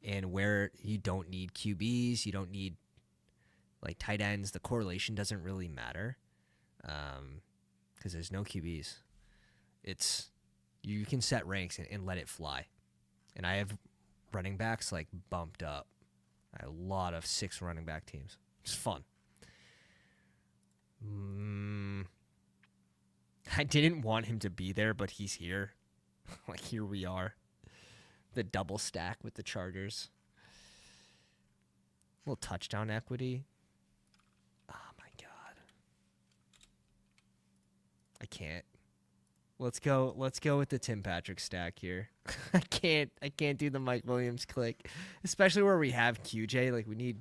And where you don't need QBs, you don't need like tight ends, the correlation doesn't really matter because there's no QBs. You can set ranks and let it fly. And I have running backs like bumped up. I have a lot of 6 running back teams. It's fun. I didn't want him to be there, but he's here. Like, here we are. The double stack with the Chargers. A little touchdown equity. Oh, my God. I can't. Let's go with the Tim Patrick stack here. I can't do the Mike Williams click, especially where we have QJ. Like, we need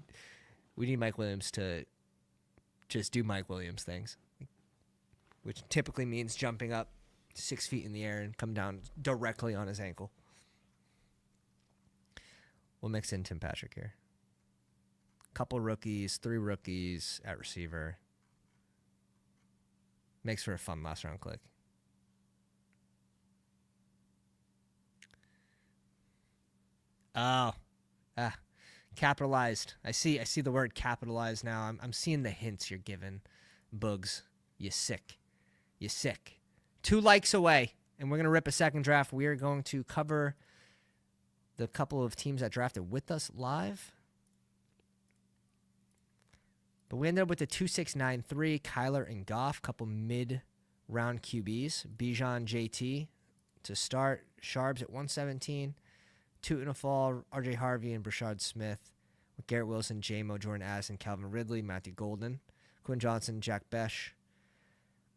Mike Williams to just do Mike Williams things, which typically means jumping up 6 feet in the air and come down directly on his ankle. We'll mix in Tim Patrick here. Couple rookies, 3 rookies at receiver. Makes for a fun last round click. Oh, capitalized. I see the word capitalized now. I'm seeing the hints you're giving. Bugs, you sick. 2 likes away, and we're going to rip a second draft. We are going to cover the couple of teams that drafted with us live. But we ended up with the 2-6-9-3, Kyler and Goff, couple mid-round QBs. Bijan, JT to start. Sharbs at 117. Toot in a fall, RJ Harvey and Brashard Smith. With Garrett Wilson, J-Mo, Jordan Addison, Calvin Ridley, Matthew Golden. Quinn Johnson, Jack Besh.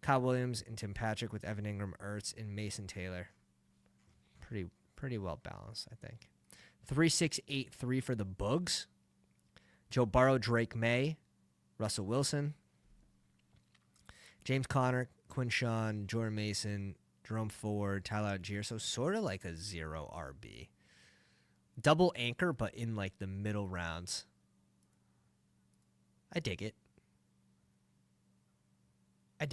Kyle Williams and Tim Patrick with Evan Ingram, Ertz, and Mason Taylor. Pretty well balanced, I think. 3-6-8-3 for the Bugs. Joe Burrow, Drake May, Russell Wilson, James Conner, Quinshawn, Jordan Mason, Jerome Ford, Tyler Algier. So sort of like a 0 RB. Double anchor, but in like the middle rounds. I dig it. I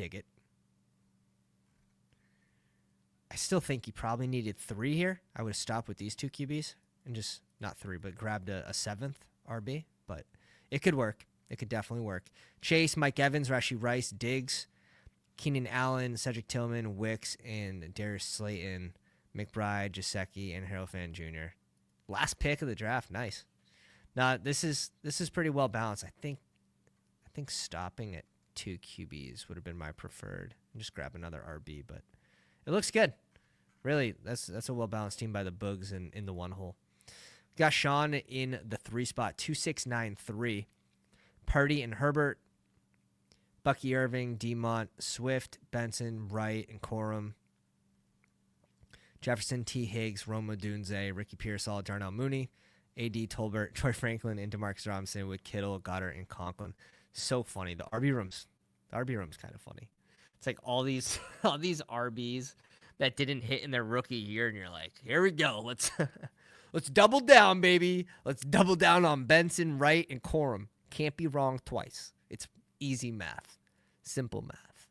still think you probably needed 3 here. I would have stopped with these 2 QBs and just, not 3, but grabbed a 7th RB. But it could work. It could definitely work. Chase, Mike Evans, Rashee Rice, Diggs, Keenan Allen, Cedric Tillman, Wicks, and Darius Slayton, McBride, Gesicki, and Harold Fan Jr. Last pick of the draft. Nice. Now, this is pretty well balanced. I think stopping at 2 QBs would have been my preferred. And just grab another RB, but it looks good. Really, that's a well-balanced team by the Bugs in the 1 hole. We got Sean in the 3 spot, 2-6-9-3. Purdy and Herbert, Bucky Irving, Demont, Swift, Benson, Wright, and Corum. Jefferson, T. Higgs, Roma Dunze, Ricky Pearsall, Darnell Mooney, A.D. Tolbert, Troy Franklin, and DeMarcus Robinson with Kittle, Goddard, and Conklin. So funny. The RB room's kind of funny. It's like all these RBs that didn't hit in their rookie year, and you're like, here we go. Let's double down, baby. Let's double down on Benson, Wright, and Corum. Can't be wrong twice. It's easy math. Simple math.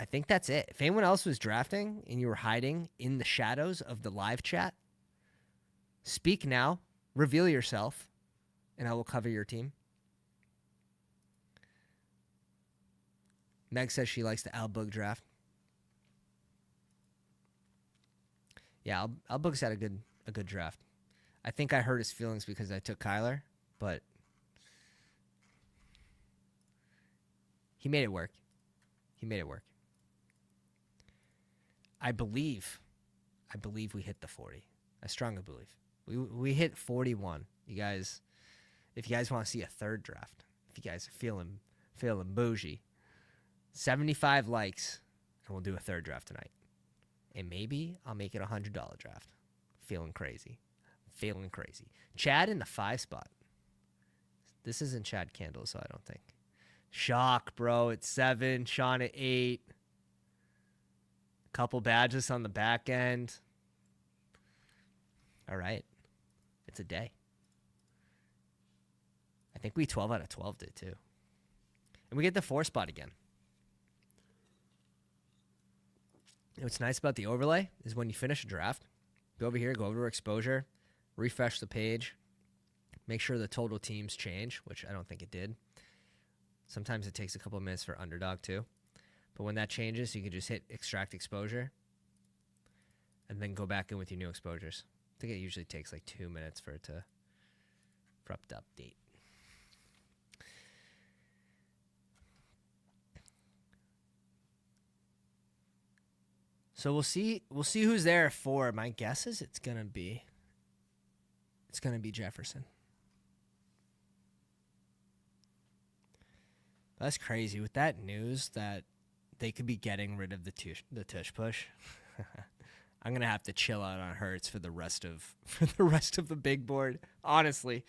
I think that's it. If anyone else was drafting and you were hiding in the shadows of the live chat, speak now, reveal yourself, and I will cover your team. Meg says she likes the Albug draft. Yeah, Albug's had a good draft. I think I hurt his feelings because I took Kyler, but he made it work. I believe we hit the 40. I strongly believe. We hit 41. You guys, if you guys want to see a third draft, if you guys are feeling bougie, 75 likes, and we'll do a third draft tonight. And maybe I'll make it a $100 draft. Feeling crazy. Chad in the 5 spot. This isn't Chad Candle, so I don't think. Shock, bro, at 7. Sean at 8. Couple badges on the back end. All right. It's a day. I think we 12 out of 12 did too. And we get the 4 spot again. What's nice about the overlay is when you finish a draft, go over here, go over to exposure, refresh the page, make sure the total teams change, which I don't think it did. Sometimes it takes a couple of minutes for Underdog too. But when that changes, you can just hit extract exposure and then go back in with your new exposures. I think it usually takes like 2 minutes for it to update. So we'll see who's there at 4. My guess is it's gonna be Jefferson. That's crazy with that news that they could be getting rid of the tush push. I'm gonna have to chill out on Hurts for the rest of the big board. Honestly,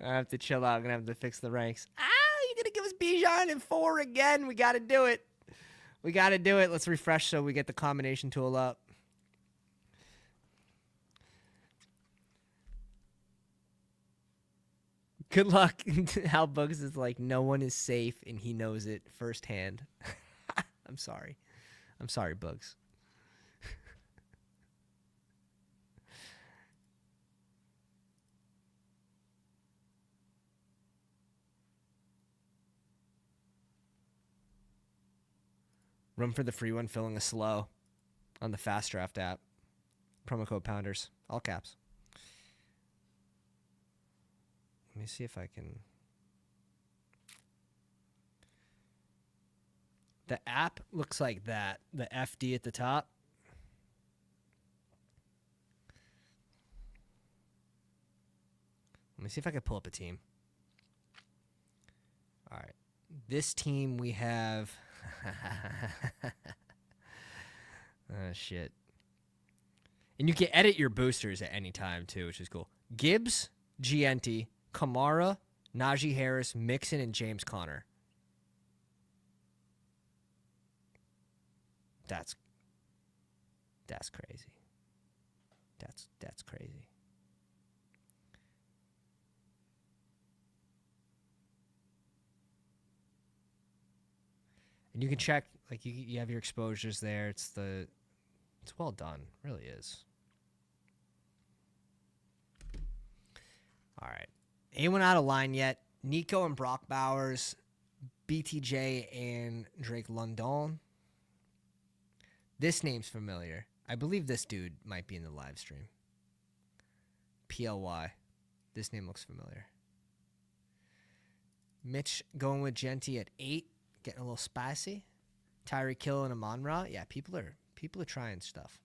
I have to chill out. I'm gonna have to fix the ranks. You're gonna give us Bijan in 4 again? We gotta do it. We gotta do it. Let's refresh so we get the combination tool up. Good luck. Hal Bugs is like, no one is safe, and he knows it firsthand. I'm sorry. I'm sorry, Bugs. Room for the free one, filling a slow on the Fast Draft app. Promo code Pounders, all caps. Let me see if I can. The app looks like that. The FD at the top. Let me see if I can pull up a team. All right. This team we have. Oh, shit. And you can edit your boosters at any time, too, which is cool. Gibbs, Gianti, Kamara, Najee Harris, Mixon, and James Conner. That's crazy. That's crazy. And you can check, like, you have your exposures there. It's well done. It really is. All right. Anyone out of line yet? Nico and Brock Bowers, BTJ and Drake London. This name's familiar. I believe this dude might be in the live stream. PLY. This name looks familiar. Mitch going with Genty at 8. Getting a little spicy. Tyreek Hill and Amon-Ra. Yeah, people are trying stuff.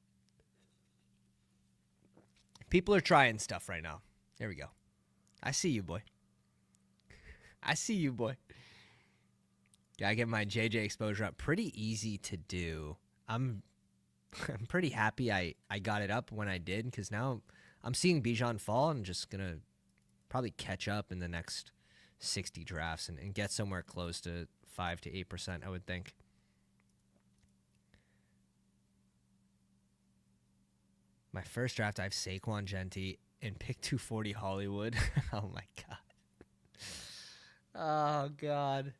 People are trying stuff right now. There we go. I see you, boy. I see you, boy. Gotta get my JJ exposure up. Pretty easy to do. I'm pretty happy I got it up when I did, because now I'm seeing Bijan fall and just gonna probably catch up in the next 60 drafts and get somewhere close to 5 to 8%, I would think. My first draft, I have Saquon Genty and pick 240 Hollywood. Oh, my God. Oh, God.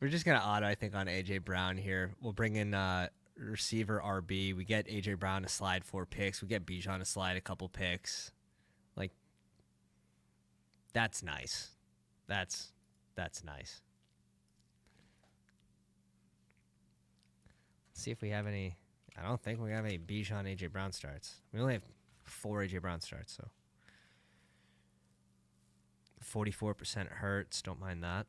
We're just going to auto, I think, on A.J. Brown here. We'll bring in receiver RB. We get A.J. Brown to slide 4 picks. We get Bijan to slide a couple picks. Like, that's nice. That's nice. Let's see if we have any. I don't think we have any Bijan A.J. Brown starts. We only have 4 A.J. Brown starts, so 44% Hurts. Don't mind that.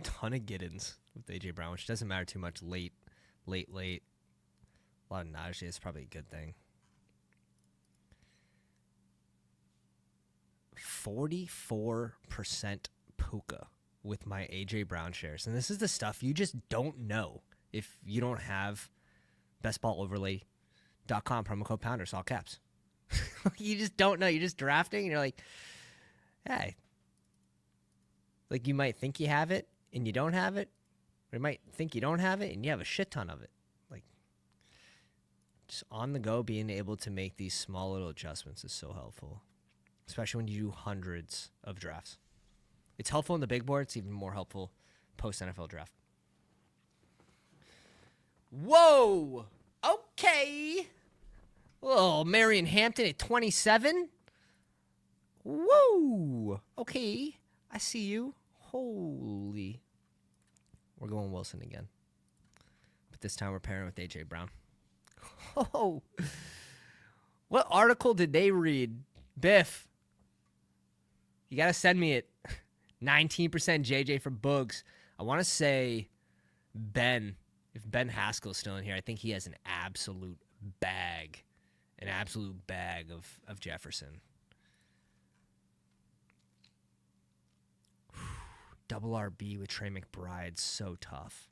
Ton of Giddens with A.J. Brown, which doesn't matter too much late. A lot of Najee is probably a good thing. 44% Puka with my A.J. Brown shares. And this is the stuff you just don't know if you don't have bestballoverlay.com promo code Pounders, all caps. You just don't know. You're just drafting and you're like, hey. Like, you might think you have it and you don't have it. Or you might think you don't have it and you have a shit ton of it. Like, just on the go, being able to make these small little adjustments is so helpful. Especially when you do hundreds of drafts. It's helpful in the big board. It's even more helpful post-NFL draft. Whoa! Okay! Oh, Marion Hampton at 27? Whoa! Okay. I see you. Holy. We're going Wilson again. But this time we're pairing with A.J. Brown. Oh. What article did they read? Biff. You got to send me it. 19% JJ for Boogs. I want to say Ben. If Ben Haskell's still in here, I think he has an absolute bag. An absolute bag of Jefferson. Double RB with Trey McBride. So tough.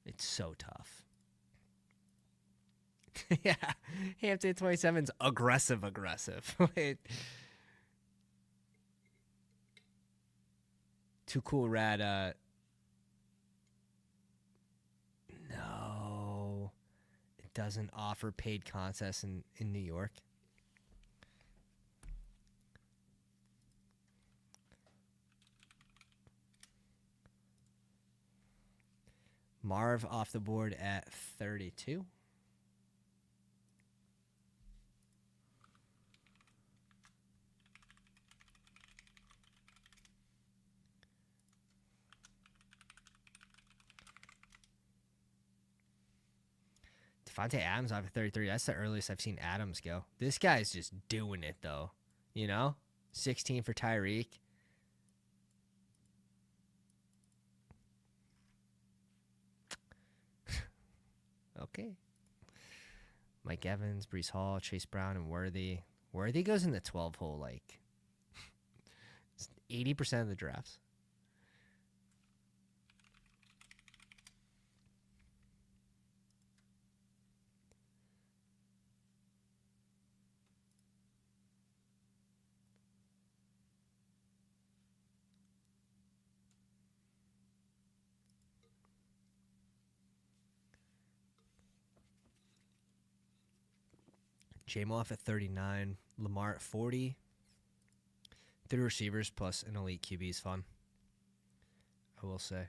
It's so tough. Yeah. Hampton 27's aggressive. Wait. Too cool, Rad. No. It doesn't offer paid contests in New York. Marv off the board at 32. Devontae Adams off at 33. That's the earliest I've seen Adams go. This guy's just doing it, though. You know? 16 for Tyreek. Okay. Mike Evans, Breece Hall, Chase Brown, and Worthy. Worthy goes in the 12 hole like 80% of the drafts. J-Mo off at 39. Lamar at 40. 3 receivers plus an elite QB is fun. I will say.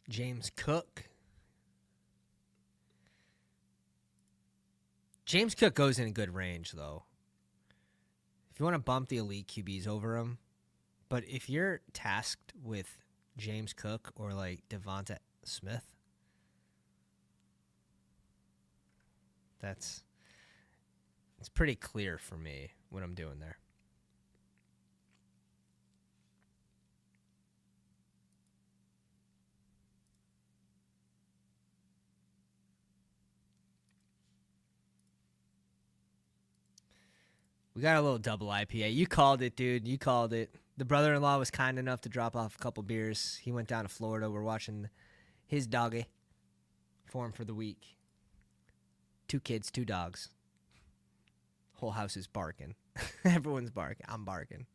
James Cook. James Cook goes in a good range, though. If you want to bump the elite QBs over him, but if you're tasked with James Cook or like Devonta Smith, it's pretty clear for me what I'm doing there. We got a little double IPA. You called it, dude. You called it. The brother-in-law was kind enough to drop off a couple beers. He went down to Florida. We're watching his doggy for him for the week. 2 kids, 2 dogs. Whole house is barking. Everyone's barking. I'm barking.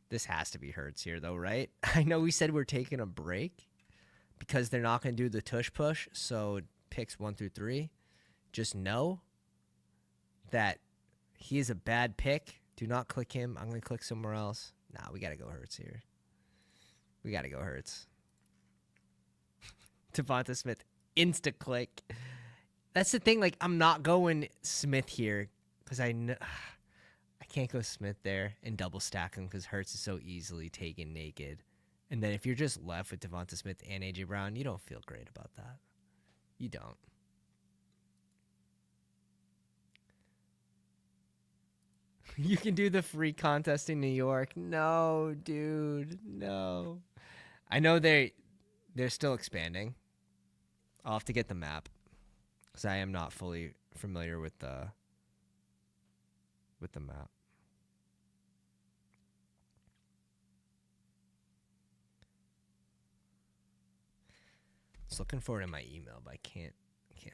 This has to be Hurts here, though, right? I know we said we're taking a break because they're not going to do the tush push. So picks 1 through 3. Just know that he is a bad pick. Do not click him. I'm going to click somewhere else. Nah, we got to go Hurts here. We got to go Hurts. Devonta Smith, insta-click. That's the thing. Like, I'm not going Smith here because I can't go Smith there and double stack him because Hurts is so easily taken naked. And then if you're just left with Devonta Smith and A.J. Brown, you don't feel great about that. You don't. You can do the free contest in New York. No, dude. No. I know they're still expanding. I'll have to get the map because I am not fully familiar with the map. I was looking for it in my email, but I can't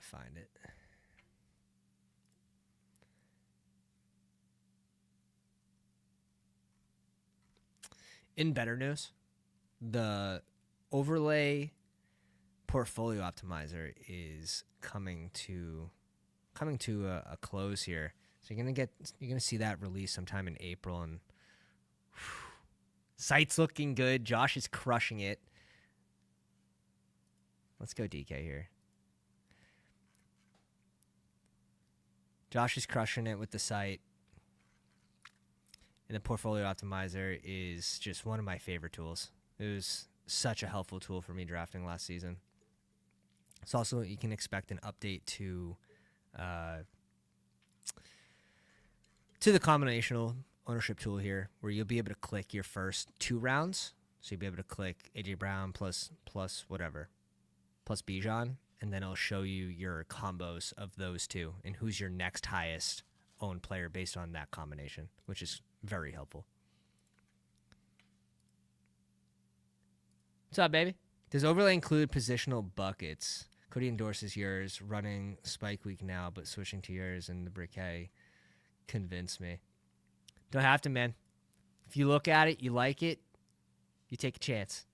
find it. In better news, the overlay portfolio optimizer is coming to a close here. So you're gonna see that release sometime in April, and site's looking good. Josh is crushing it. Let's go DK here. Josh is crushing it with the site. And the portfolio optimizer is just one of my favorite tools. It was such a helpful tool for me drafting last season. It's also, you can expect an update to the combinational ownership tool here, where you'll be able to click your first 2 rounds. So you'll be able to click AJ Brown plus whatever, plus Bijan, and then it'll show you your combos of those two and who's your next highest owned player based on that combination, which is very helpful. What's up, baby? Does overlay include positional buckets? Cody endorses yours, running spike week now, but switching to yours and the briquet convinced me. Don't have to, man. If you look at it, you like it, you take a chance.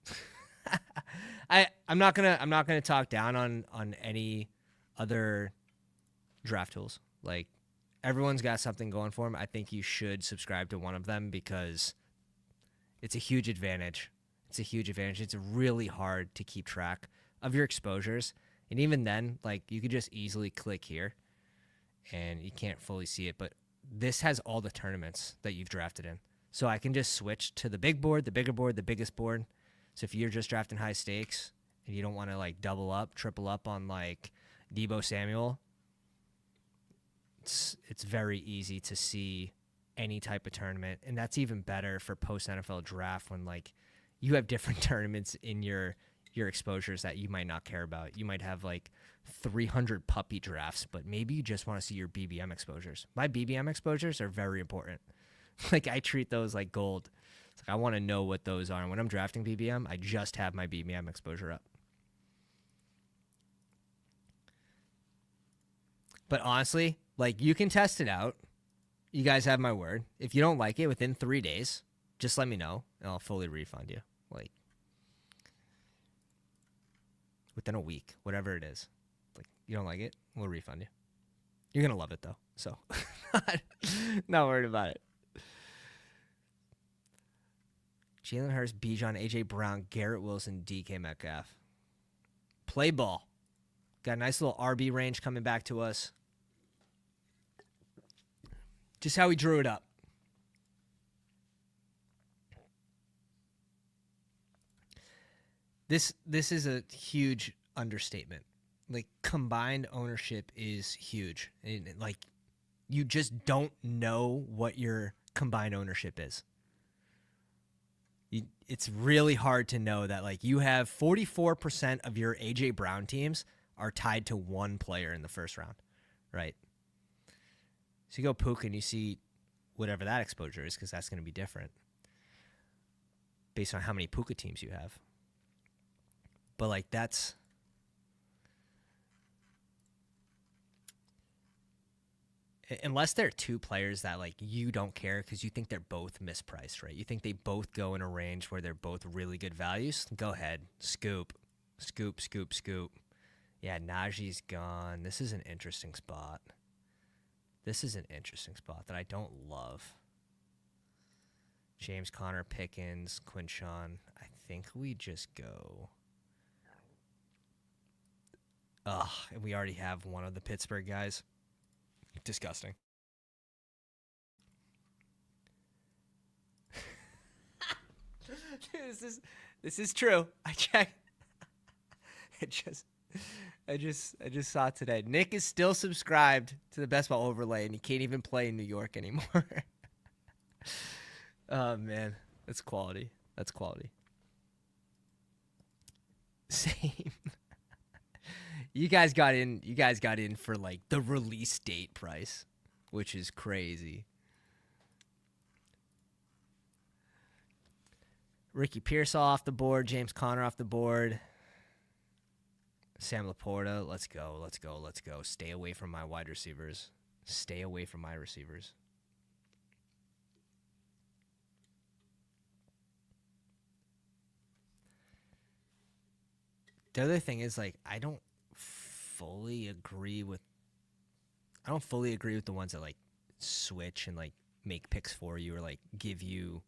I'm not gonna talk down on any other draft tools. Like, everyone's got something going for them. I think you should subscribe to one of them because it's a huge advantage. It's a huge advantage. It's really hard to keep track of your exposures. And even then, like, you could just easily click here and you can't fully see it. But this has all the tournaments that you've drafted in. So I can just switch to the big board, the bigger board, the biggest board. So if you're just drafting high stakes and you don't want to, like, double up, triple up on, like, Deebo Samuel, it's very easy to see any type of tournament. And that's even better for post-NFL draft when, like, you have different tournaments in your exposures that you might not care about. You might have, like, 300 puppy drafts, but maybe you just want to see your BBM exposures. My BBM exposures are very important. Like, I treat those like gold. It's like, I want to know what those are. And when I'm drafting BBM, I just have my BBM exposure up. But honestly, like, you can test it out. You guys have my word. If you don't like it within 3 days, just let me know and I'll fully refund you. Like, within a week, whatever it is. Like, you don't like it, we'll refund you. You're going to love it, though. So, not worried about it. Jalen Hurts, Bijan, AJ Brown, Garrett Wilson, DK Metcalf. Play ball. Got a nice little RB range coming back to us. Just how we drew it up. This is a huge understatement. Like, combined ownership is huge. And, like, you just don't know what your combined ownership is. It's really hard to know that, like, you have 44% of your AJ Brown teams are tied to one player in the first round, right? So you go Puka and you see whatever that exposure is, because that's going to be different based on how many Puka teams you have. But, like, that's... unless they're two players that, like, you don't care because you think they're both mispriced, right? You think they both go in a range where they're both really good values. Go ahead. Scoop. Scoop, scoop, scoop. Yeah, Najee's gone. This is an interesting spot. This is an interesting spot that I don't love. James Conner, Pickens, Quinshawn. I think we just go... ugh, and we already have one of the Pittsburgh guys. Disgusting. This is true. I checked. I just saw it today. Nick is still subscribed to the Best Ball Overlay, and he can't even play in New York anymore. Oh man, that's quality. That's quality. Same. You guys got in for, like, the release date price, which is crazy. Ricky Pearsall off the board, James Conner off the board. Sam Laporta, let's go, let's go, let's go. Stay away from my wide receivers. Stay away from my receivers. The other thing is, like, I don't fully agree with the ones that, like, switch and, like, make picks for you or, like, give you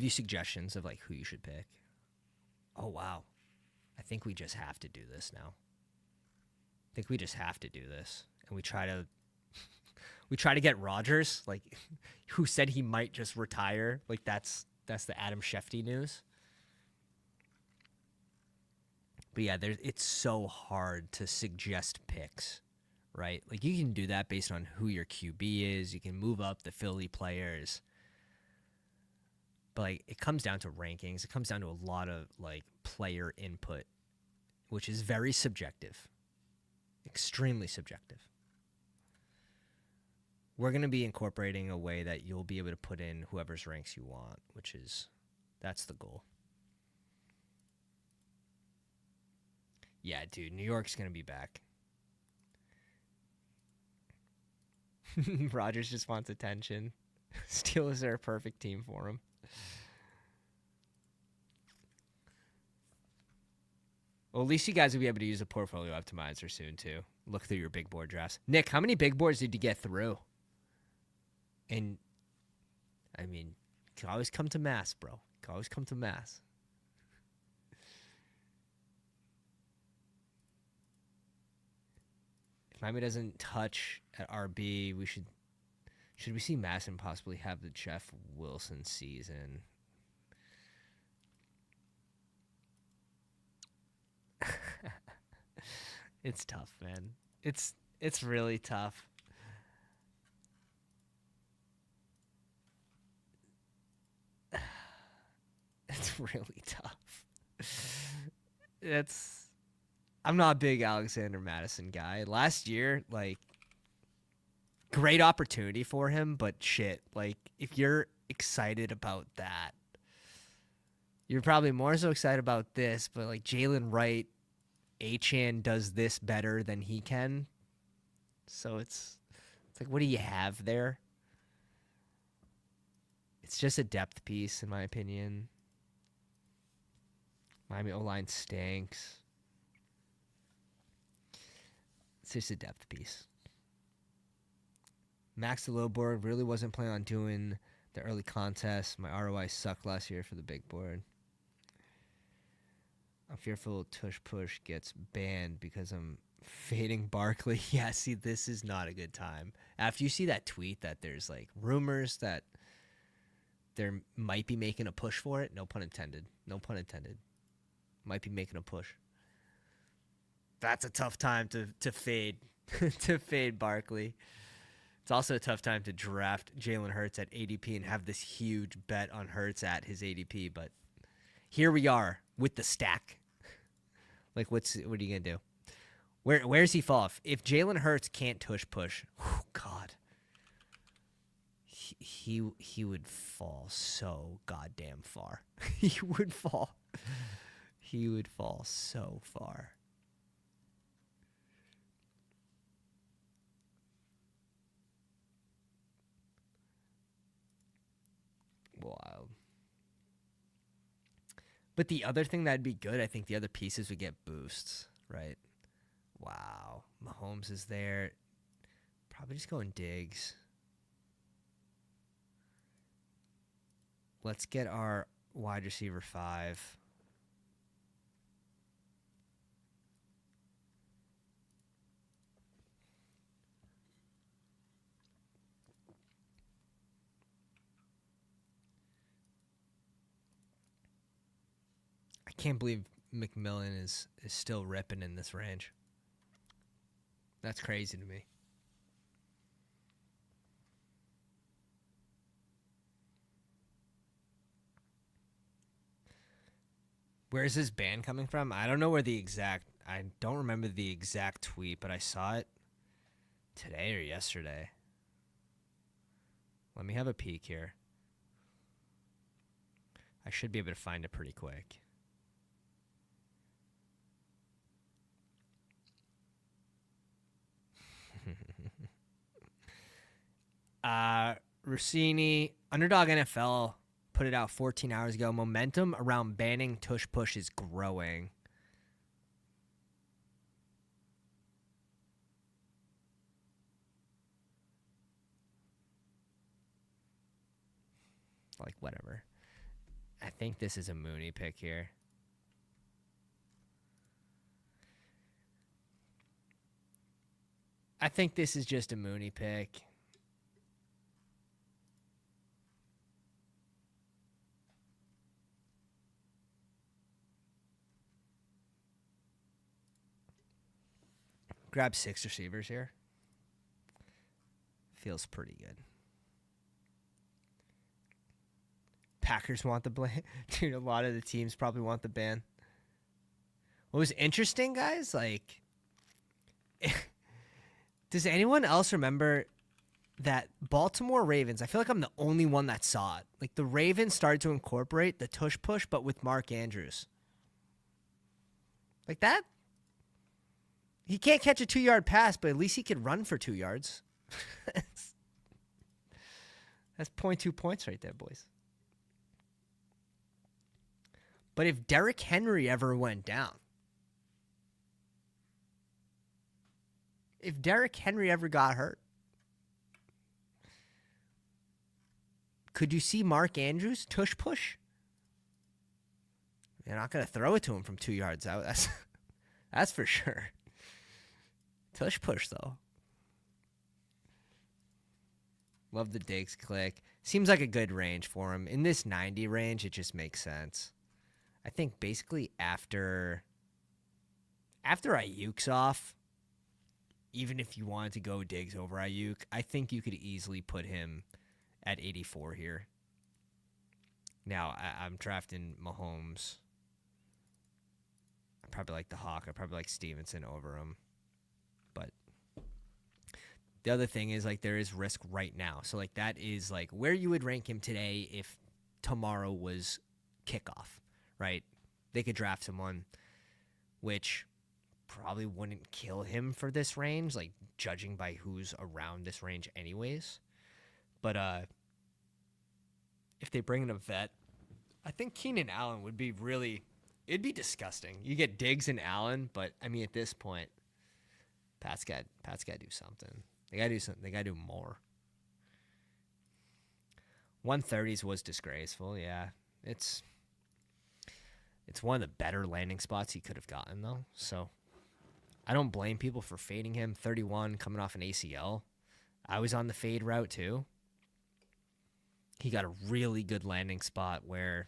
suggestions of, like, who you should pick. Oh wow, I think we just have to do this now. I think we just have to do this, and we try to get Rodgers, like, who said he might just retire. Like, that's the Adam Schefter news. But yeah, it's so hard to suggest picks, right? Like, you can do that based on who your QB is. You can move up the Philly players. But like, it comes down to rankings. It comes down to a lot of like player input, which is very subjective, extremely subjective. We're going to be incorporating a way that you'll be able to put in whoever's ranks you want, that's the goal. Yeah, dude, New York's going to be back. Rodgers just wants attention. Steelers are a perfect team for him. Well, at least you guys will be able to use a portfolio optimizer soon, too. Look through your big board drafts. Nick, how many big boards did you get through? And, I mean, you can always come to Mass, bro. You can always come to Mass. If Miami doesn't touch at RB, should we see Mass and possibly have the Jeff Wilson season? It's tough, man. It's really tough. It's really tough. I'm not a big Alexander Madison guy. Last year, like, great opportunity for him, but shit, like, if you're excited about that, you're probably more so excited about this, but like Jalen Wright, Achane does this better than he can. So it's like, what do you have there? It's just a depth piece, in my opinion. Miami O-line stinks. It's just a depth piece. Max the low board really wasn't planning on doing the early contest. My ROI sucked last year for the big board. I'm fearful Tush Push gets banned because I'm fading Barkley. Yeah, see, this is not a good time. After you see that tweet that there's like rumors that there might be making a push for it, no pun intended. No pun intended. Might be making a push. That's a tough time to fade to fade Barkley. It's also a tough time to draft Jalen Hurts at ADP and have this huge bet on Hurts at his ADP, but here we are with the stack. Like, what are you gonna do? Where's he fall off? If Jalen Hurts can't tush push, God, he would fall so goddamn far. He would fall so far. Wild. But the other thing that'd be good, I think the other pieces would get boosts, right? Wow. Mahomes is there. Probably just going Diggs. Let's get our wide receiver 5. I can't believe McMillan is still ripping in this range. That's crazy to me. Where is this ban coming from? I don't know where I don't remember the exact tweet, but I saw it today or yesterday. Let me have a peek here. I should be able to find it pretty quick. Rossini, Underdog NFL put it out 14 hours ago. Momentum around banning tush push is growing. Like, whatever. I think this is a Mooney pick here. I think this is just a Mooney pick. Grab 6 receivers here. Feels pretty good. Packers want the ban. Dude, a lot of the teams probably want the ban. What was interesting, guys, like, does anyone else remember that Baltimore Ravens? I feel like I'm the only one that saw it. Like, the Ravens started to incorporate the tush push, but with Mark Andrews. Like that? He can't catch a 2-yard pass, but at least he could run for 2 yards. That's 0.2 points right there, boys. But if Derrick Henry ever went down, if Derrick Henry ever got hurt, could you see Mark Andrews tush push? You're not going to throw it to him from 2 yards out. That's for sure. Tush push, though. Love the Diggs click. Seems like a good range for him. In this 90 range, it just makes sense. I think basically after Ayuk's off, even if you wanted to go Diggs over Ayuk, I think you could easily put him at 84 here. Now, I'm drafting Mahomes. I probably like the Hawk. I probably like Stevenson over him. But the other thing is, like, there is risk right now. So, like, that is, like, where you would rank him today if tomorrow was kickoff, right? They could draft someone which probably wouldn't kill him for this range, like, judging by who's around this range anyways. But if they bring in a vet, I think Keenan Allen would be really, it'd be disgusting. You get Diggs and Allen, but I mean at this point, Pat's got to do something. They got to do something. They got to do more. 130s was disgraceful. Yeah, it's one of the better landing spots he could have gotten though. So I don't blame people for fading him. 31 coming off an ACL. I was on the fade route too. He got a really good landing spot where,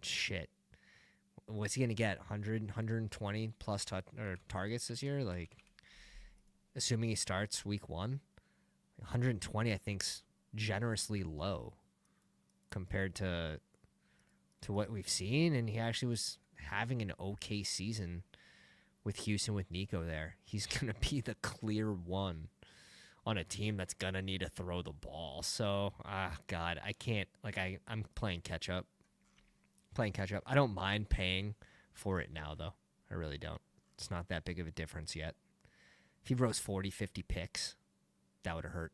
shit, what's he going to get? 100, 120 plus targets this year? Like, assuming he starts week 1, 120 I think's generously low compared to what we've seen. And he actually was having an okay season with Houston with Nico there. He's going to be the clear one on a team that's going to need to throw the ball. So, God, I can't, like, I'm playing catch up. I don't mind paying for it now, though. I really don't. It's not that big of a difference yet. If he rose 40, 50 picks, that would have hurt.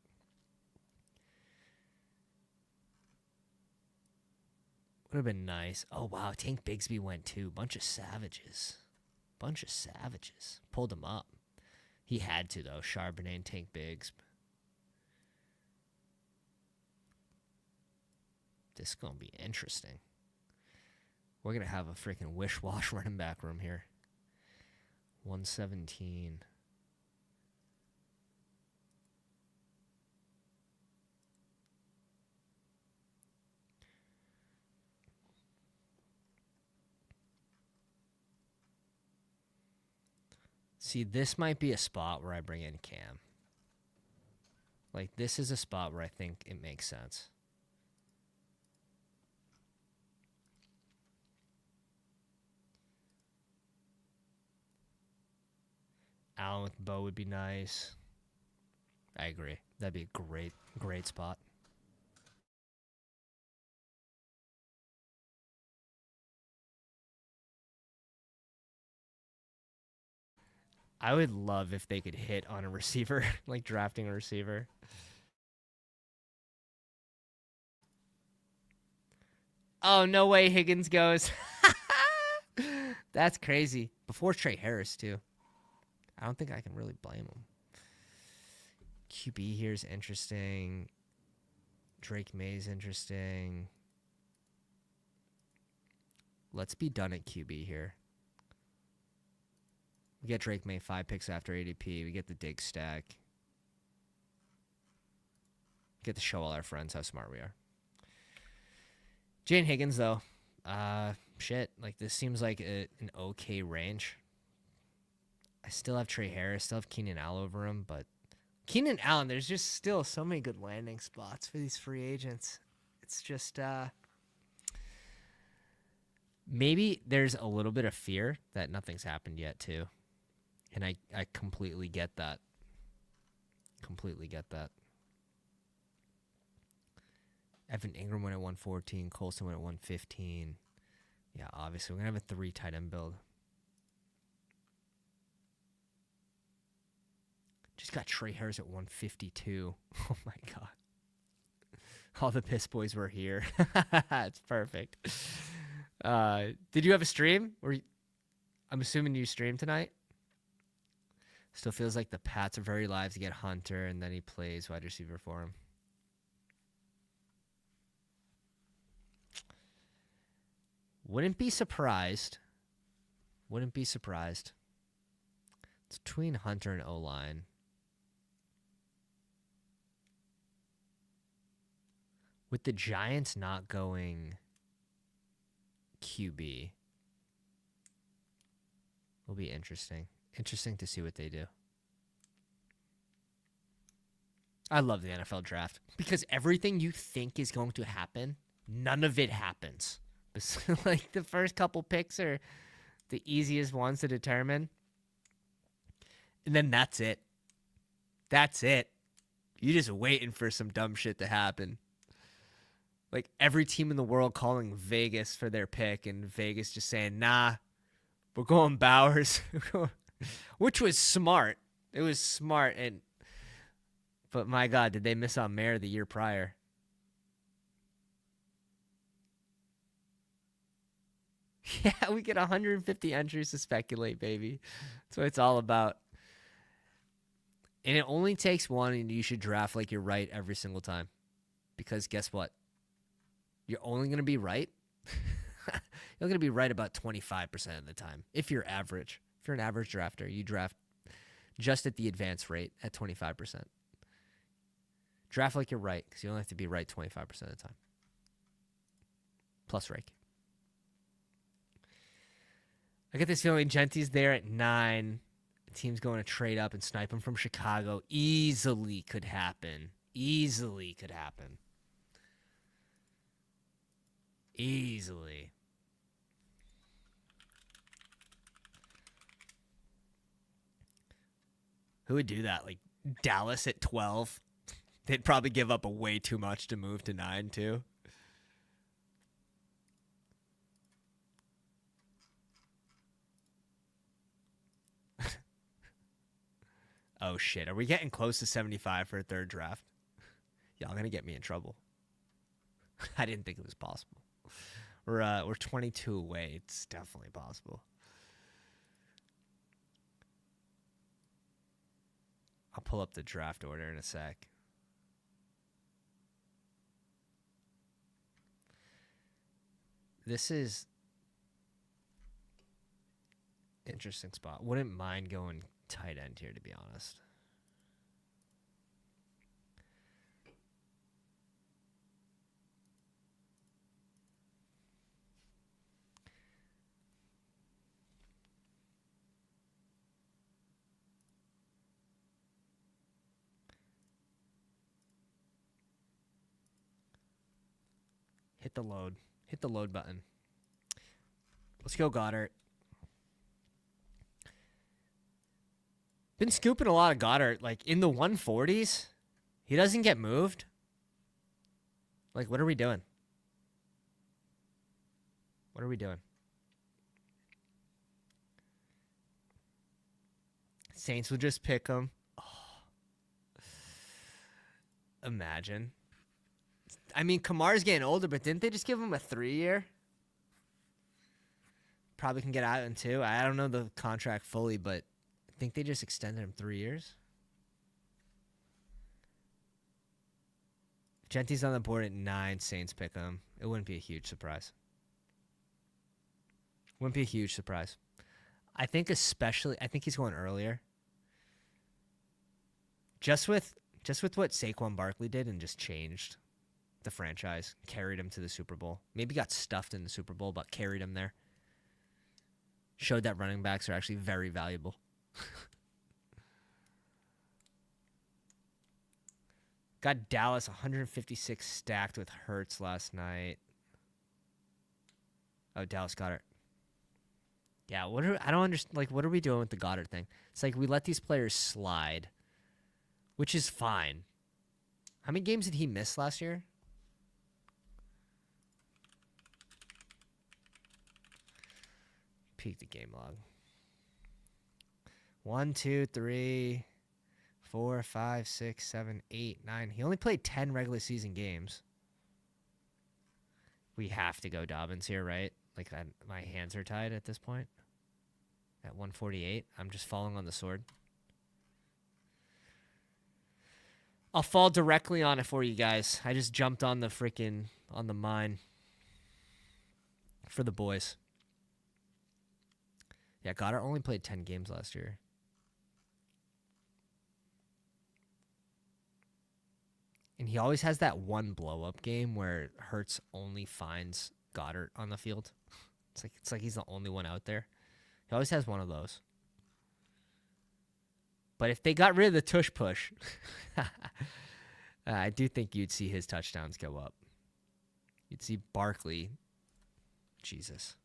Would have been nice. Oh, wow. Tank Bigsby went too. Bunch of savages. Pulled him up. He had to, though. Charbonnet and Tank Biggs. This is going to be interesting. We're going to have a freaking wish-wash running back room here. 117. See, this might be a spot where I bring in Cam. Like, this is a spot where I think it makes sense. Allen with Bo would be nice. I agree. That'd be a great spot. I would love if they could hit on a receiver, like drafting a receiver. Oh, no way Higgins goes. That's crazy. Before Trey Harris, too. I don't think I can really blame him. QB here's interesting. Drake May's interesting. Let's be done at QB here. We get Drake May 5 picks after ADP. We get the dig stack. Get to show all our friends how smart we are. Jane Higgins, though. Shit. Like, this seems like an okay range. I still have Trey Harris. Still have Keenan Allen over him. But Keenan Allen, there's just still so many good landing spots for these free agents. It's just... maybe there's a little bit of fear that nothing's happened yet, too. And I completely get that. Completely get that. Evan Ingram went at 114. Colson went at 115. Yeah, obviously, we're going to have a 3 tight end build. Just got Trey Harris at 152. Oh, my God. All the piss boys were here. It's perfect. Did you have a stream? I'm assuming you streamed tonight. Still feels like the Pats are very live to get Hunter, and then he plays wide receiver for him. Wouldn't be surprised. Wouldn't be surprised. It's between Hunter and O-line. With the Giants not going QB, will be interesting. Interesting to see what they do. I love the NFL draft because everything you think is going to happen, none of it happens. Like the first couple picks are the easiest ones to determine. And then that's it. That's it. You're just waiting for some dumb shit to happen. Like every team in the world calling Vegas for their pick and Vegas just saying, nah, we're going Bowers. Which was smart. It was smart. But my God, did they miss on Mayer the year prior? Yeah, we get 150 entries to speculate, baby. That's what it's all about. And it only takes one, and you should draft like you're right every single time. Because guess what? You're only going to be right. You're going to be right about 25% of the time. If you're average. If you're an average drafter, you draft just at the advanced rate at 25%. Draft like you're right, because you only have to be right 25% of the time. Plus rake. I get this feeling Genty's there at 9. The team's going to trade up and snipe him from Chicago. Easily could happen. Easily could happen. Easily. Who would do that? Like Dallas at 12? They'd probably give up a way too much to move to 9, too. Oh, shit. Are we getting close to 75 for a third draft? Y'all going to get me in trouble. I didn't think it was possible. We're 22 away. It's definitely possible. I'll pull up the draft order in a sec. This is interesting spot. Wouldn't mind going tight end here, to be honest. Hit the load. Hit the load button. Let's go, Goddard. Been scooping a lot of Goddard. Like, in the 140s, he doesn't get moved. Like, what are we doing? What are we doing? Saints will just pick him. Oh. Imagine. I mean, Kamar's getting older, but didn't they just give him a 3-year? Probably can get out in 2. I don't know the contract fully, but I think they just extended him 3 years. If Genty's on the board at 9, Saints pick him. It wouldn't be a huge surprise. Wouldn't be a huge surprise. I think especially, I think he's going earlier. Just with what Saquon Barkley did and just changed the franchise, carried him to the Super Bowl. Maybe got stuffed in the Super Bowl, but carried him there. Showed that running backs are actually very valuable. Got Dallas 156 stacked with Hurts last night. Oh, Dallas Goddard. Yeah, I don't understand. Like, what are we doing with the Goddard thing? It's like we let these players slide, which is fine. How many games did he miss last year? Peek the game log. 1, 2, 3, 4, 5, 6, 7, 8, 9. He only played 10 regular season games. We have to go Dobbins here, right? Like, my hands are tied at this point. At 148, I'm just falling on the sword. I'll fall directly on it for you guys. I just jumped on the mine for the boys. Yeah, Goddard only played 10 games last year. And he always has that one blow-up game where Hurts only finds Goddard on the field. It's like he's the only one out there. He always has one of those. But if they got rid of the tush push, I do think you'd see his touchdowns go up. You'd see Barkley. Jesus.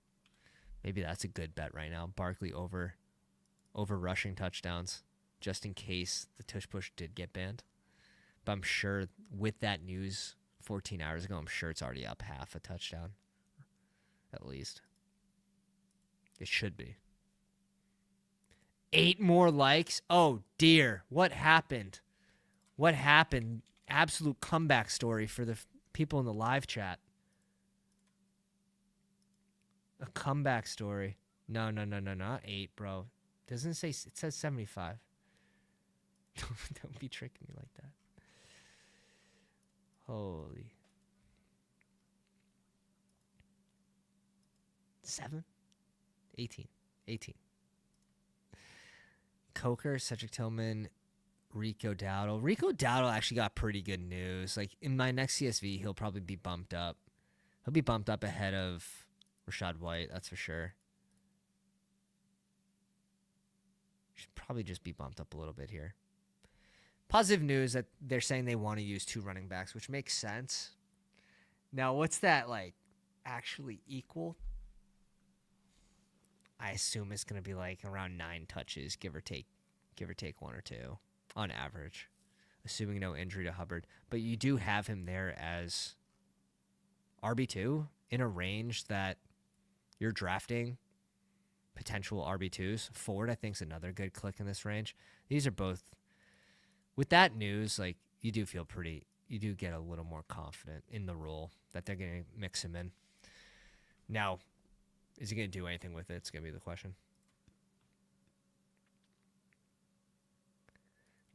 Maybe that's a good bet right now. Barkley over rushing touchdowns, just in case the tush push did get banned. But I'm sure with that news 14 hours ago, I'm sure it's already up half a touchdown. At least. It should be. 8 more likes? Oh, dear. What happened? What happened? Absolute comeback story for the people in the live chat. A comeback story. No, not 8, bro. Doesn't say, it says 75. Don't be tricking me like that. Holy. 7? 18. Coker, Cedric Tillman, Rico Dowdle. Rico Dowdle actually got pretty good news. Like, in my next CSV, he'll probably be bumped up. He'll be bumped up ahead of Rashad White, that's for sure. Should probably just be bumped up a little bit here. Positive news that they're saying they want to use 2 running backs, which makes sense. Now, what's that, like, actually equal? I assume it's going to be like around 9 touches, give or take 1 or 2 on average, assuming no injury to Hubbard. But you do have him there as RB2 in a range that you're drafting potential RB2s. Ford, I think, is another good click in this range. These are both, with that news, like, you do get a little more confident in the role that they're going to mix him in. Now, is he going to do anything with it? It's going to be the question.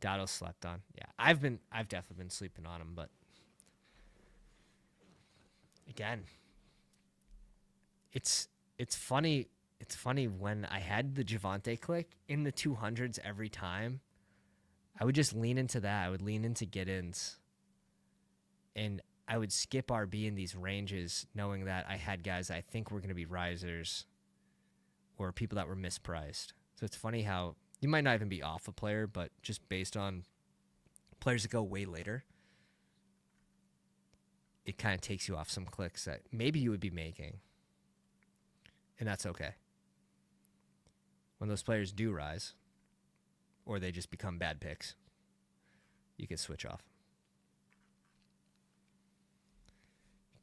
Dotto slept on. Yeah, I've definitely been sleeping on him, but again, it's funny. It's funny when I had the Javonte click in the 200s every time. I would just lean into that. I would lean into get-ins, and I would skip RB in these ranges knowing that I had guys I think were going to be risers or people that were mispriced. So it's funny how you might not even be off a player, but just based on players that go way later, it kind of takes you off some clicks that maybe you would be making. And that's okay. When those players do rise, or they just become bad picks, you can switch off.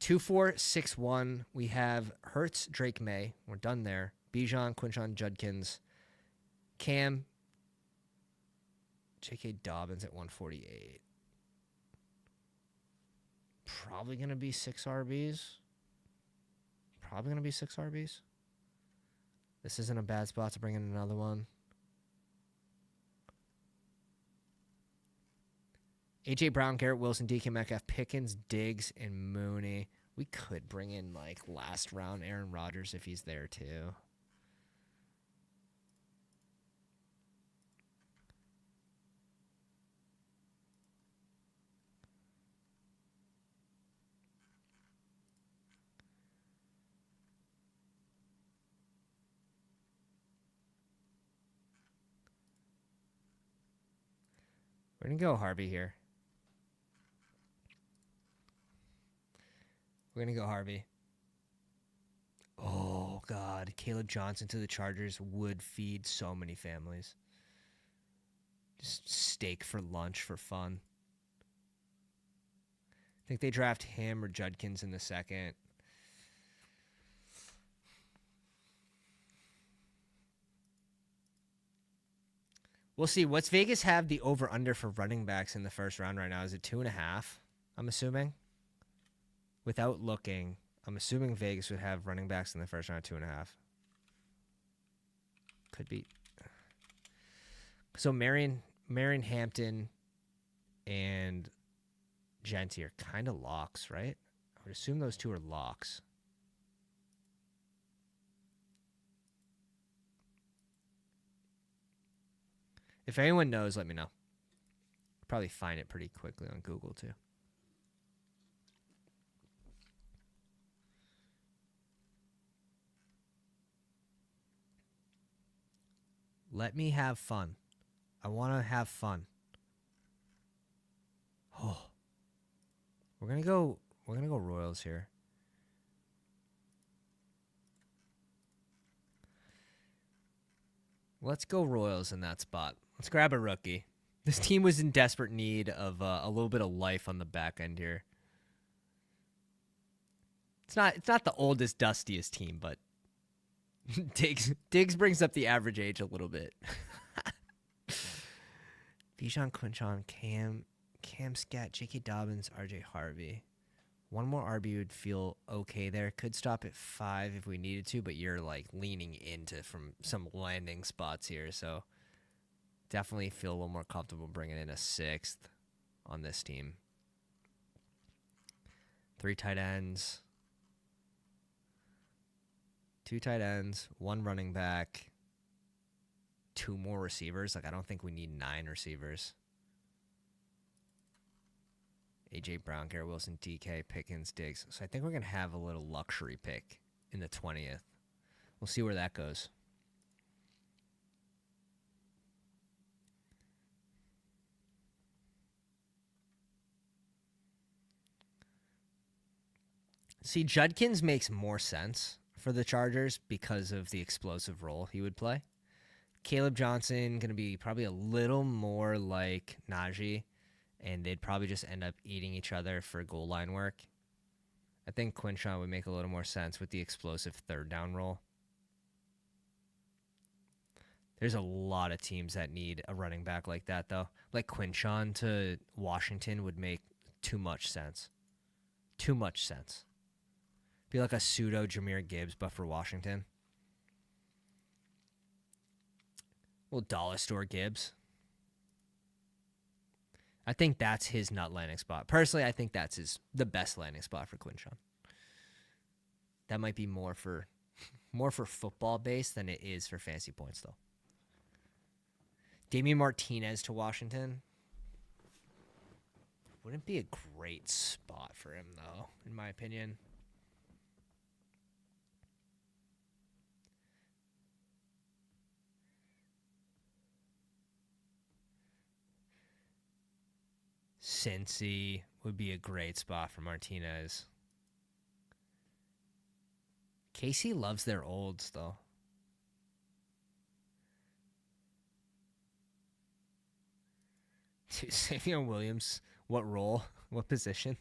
2-4-6-1. We have Hurts, Drake May. We're done there. Bijan, Quinshon Judkins, Cam, J.K. Dobbins at 148. Probably going to be 6 RBs. This isn't a bad spot to bring in another one. A.J. Brown, Garrett Wilson, DK Metcalf, Pickens, Diggs, and Mooney. We could bring in, like, last round Aaron Rodgers if he's there, too. We're going to go Harvey here. We're going to go Harvey. Oh, God. Caleb Johnson to the Chargers would feed so many families. Just steak for lunch for fun. I think they draft him or Judkins in the second. We'll see. What's Vegas have the over-under for running backs in the first round right now? Is it 2.5? I'm assuming. Without looking, I'm assuming Vegas would have running backs in the first round at 2.5. Could be. So Marion Hampton and Genty are kind of locks, right? I would assume those two are locks. If anyone knows, let me know. Probably find it pretty quickly on Google too. Let me have fun. I want to have fun. Oh. We're going to go Royals here. Let's go Royals in that spot. Let's grab a rookie. This team was in desperate need of a little bit of life on the back end here. It's not the oldest, dustiest team, but Diggs brings up the average age a little bit. Bijan, Quinchon, Cam Scat, J.K. Dobbins, R.J. Harvey. One more RB would feel okay there. Could stop at 5 if we needed to, but you're like leaning into from some landing spots here, so definitely feel a little more comfortable bringing in a 6th on this team. 3 tight ends. 2 tight ends, 1 running back, 2 more receivers. Like, I don't think we need 9 receivers. A.J. Brown, Garrett Wilson, DK, Pickens, Diggs. So I think we're going to have a little luxury pick in the 20th. We'll see where that goes. See, Judkins makes more sense for the Chargers because of the explosive role he would play. Caleb Johnson going to be probably a little more like Najee, and they'd probably just end up eating each other for goal line work. I think Quinchon would make a little more sense with the explosive third down role. There's a lot of teams that need a running back like that, though. Like Quinchon to Washington would make too much sense. Too much sense. Be like a pseudo Jahmyr Gibbs, but for Washington. Well, dollar store Gibbs. I think that's his nut landing spot. Personally, I think that's the best landing spot for Quinchon. That might be more for football base than it is for fantasy points, though. Damian Martinez to Washington wouldn't be a great spot for him, though, in my opinion. Cincy would be a great spot for Martinez. Casey loves their olds, though. Dude, Savion Williams, what role? What position?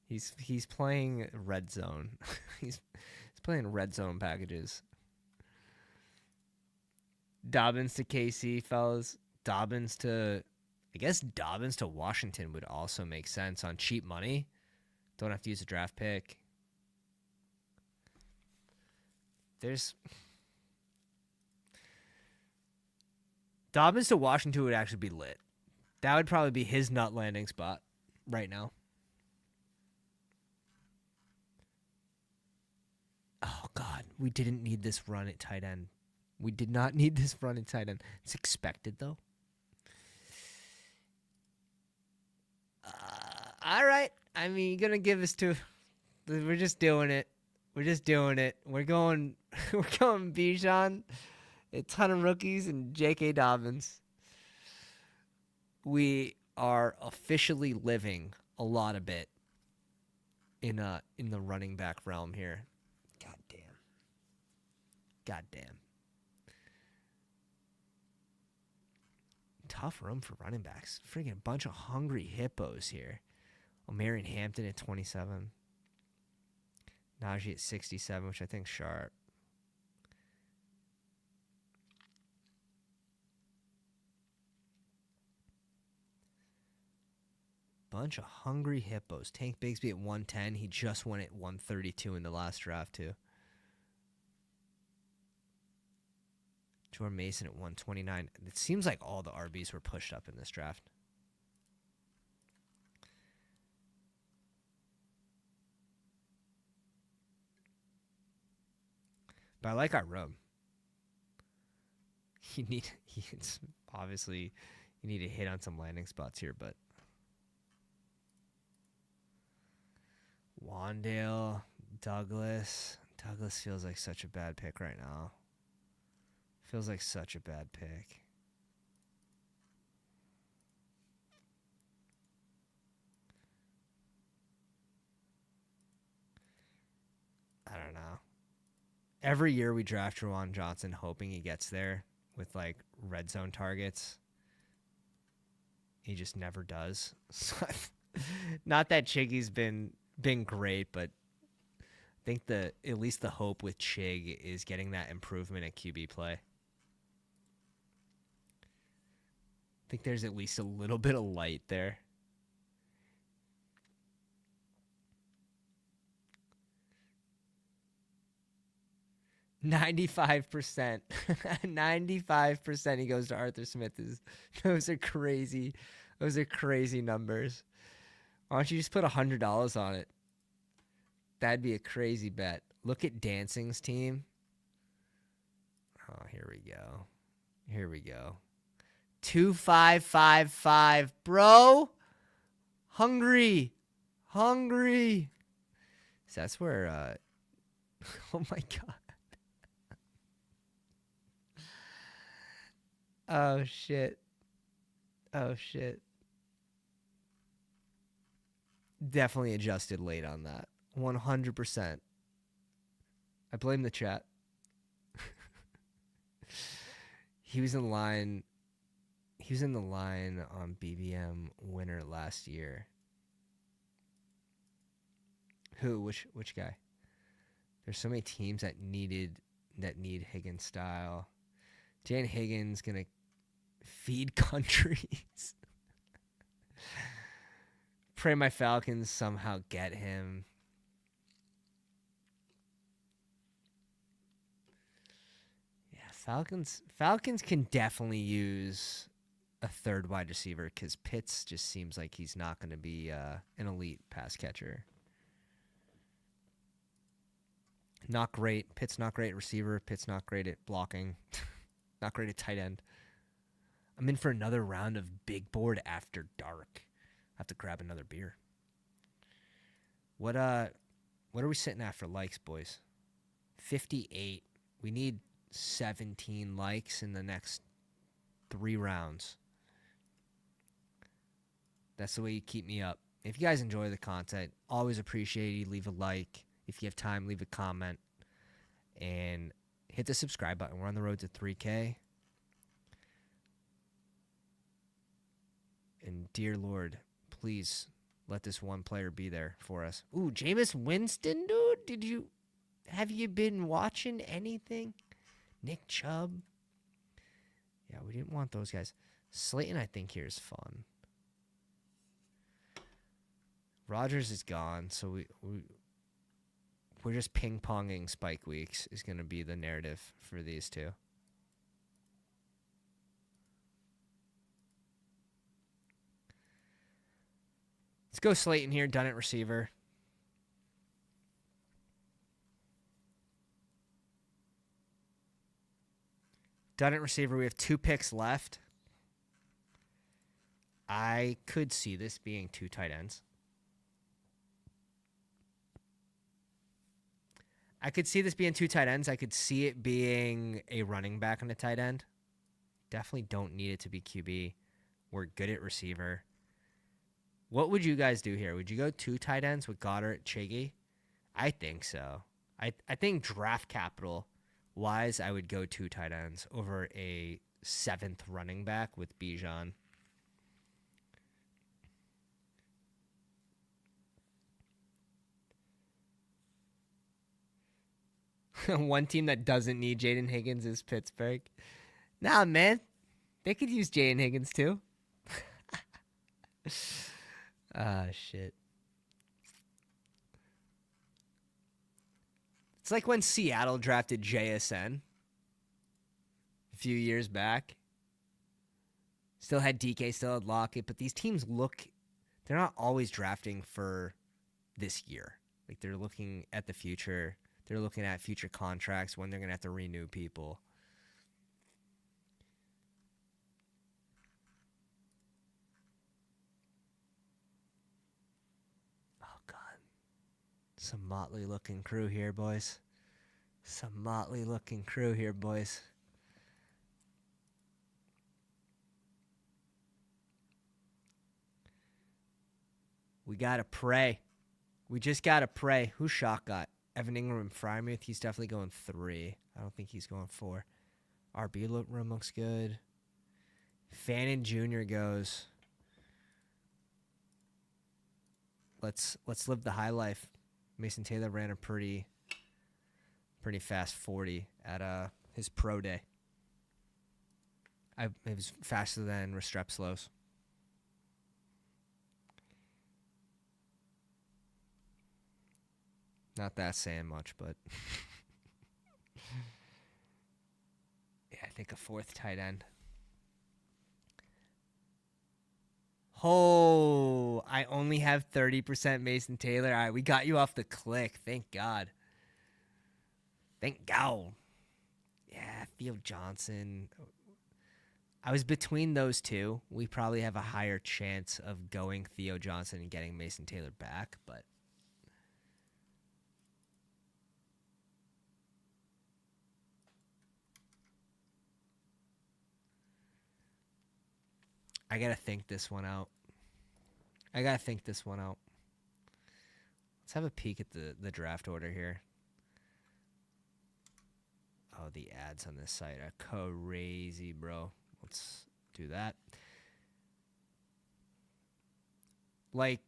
He's playing red zone. he's playing red zone packages. Dobbins to KC, fellas. Dobbins to Washington would also make sense on cheap money. Don't have to use a draft pick. Dobbins to Washington would actually be lit. That would probably be his nut landing spot right now. Oh, God. We didn't need this run at tight end. We did not need this run at tight end. It's expected, though. All right. I mean, you're going to give us to... We're just doing it. We're going Bijan, a ton of rookies, and J.K. Dobbins. We are officially living a lot of bit in the running back realm here. God damn. God damn. Tough room for running backs. Freaking bunch of hungry hippos here. Marion Hampton at 27. Najee at 67, which I think sharp. Bunch of hungry hippos. Tank Bigsby at 110. He just went at 132 in the last draft, too. Jordan Mason at 129. It seems like all the RBs were pushed up in this draft. But I like our room. It's obviously you need to hit on some landing spots here, but Wandale, Douglas feels like such a bad pick right now. Feels like such a bad pick. I don't know. Every year we draft Juwan Johnson hoping he gets there with like red zone targets. He just never does. Not that Chiggy's been great, but I think at least the hope with Chig is getting that improvement at QB play. I think there's at least a little bit of light there. $95%. 95% he goes to Arthur Smith. Those are crazy. Those are crazy numbers. Why don't you just put $100 on it? That'd be a crazy bet. Look at Dancing's team. Oh, here we go. Here we go. 2555, bro. Hungry. So that's where oh my god. Oh shit. Definitely adjusted late on that. 100%. I blame the chat. He was in line on BBM winner last year. Who? Which guy? There's so many teams that need Higgins style. Jan Higgins gonna feed countries. Pray my Falcons somehow get him. Yeah, Falcons can definitely use a third wide receiver because Pitts just seems like he's not going to be an elite pass catcher. Not great. Pitts not great receiver. Pitts not great at blocking. Not great at tight end. I'm in for another round of big board after dark. I have to grab another beer. What are we sitting at for likes, boys? 58. We need 17 likes in the next 3 rounds. That's the way you keep me up. If you guys enjoy the content, always appreciate you. Leave a like. If you have time, leave a comment. And hit the subscribe button. We're on the road to 3K. And dear Lord, please let this one player be there for us. Ooh, Jameis Winston, dude. Have you been watching anything? Nick Chubb. Yeah, we didn't want those guys. Slayton, I think, here is fun. Rodgers is gone, so we're just ping-ponging spike weeks is going to be the narrative for these two. Let's go Slayton here, done at receiver. Done at receiver. We have 2 picks left. I could see this being 2 tight ends. I could see it being a running back and a tight end. Definitely don't need it to be QB. We're good at receiver. What would you guys do here? Would you go 2 tight ends with Goddard, Chiggy? I think so. I think draft capital wise, I would go 2 tight ends over a 7th running back with Bijan. One team that doesn't need Jaden Higgins is Pittsburgh. Nah, man. They could use Jaden Higgins too. Ah, shit. It's like when Seattle drafted JSN a few years back. Still had DK, still had Lockett, but these teams they're not always drafting for this year. Like they're looking at the future. They're looking at future contracts, when they're going to have to renew people. Oh, God. Some motley looking crew here, boys. Some motley looking crew here, boys. We got to pray. We just got to pray. Who shot got? Evan Ingram and Frymouth. He's definitely going 3. I don't think he's going 4. RB room looks good. Fannin Jr. goes. Let's live the high life. Mason Taylor ran a pretty fast 40 at his pro day. It was faster than Restrepo's. Not that saying much, but yeah, I think a 4th tight end. Oh, I only have 30% Mason Taylor. All right, we got you off the click. Thank God. Thank God. Yeah, Theo Johnson. I was between those two. We probably have a higher chance of going Theo Johnson and getting Mason Taylor back, but I got to think this one out. Let's have a peek at the draft order here. Oh, the ads on this site are crazy, bro. Let's do that. Like,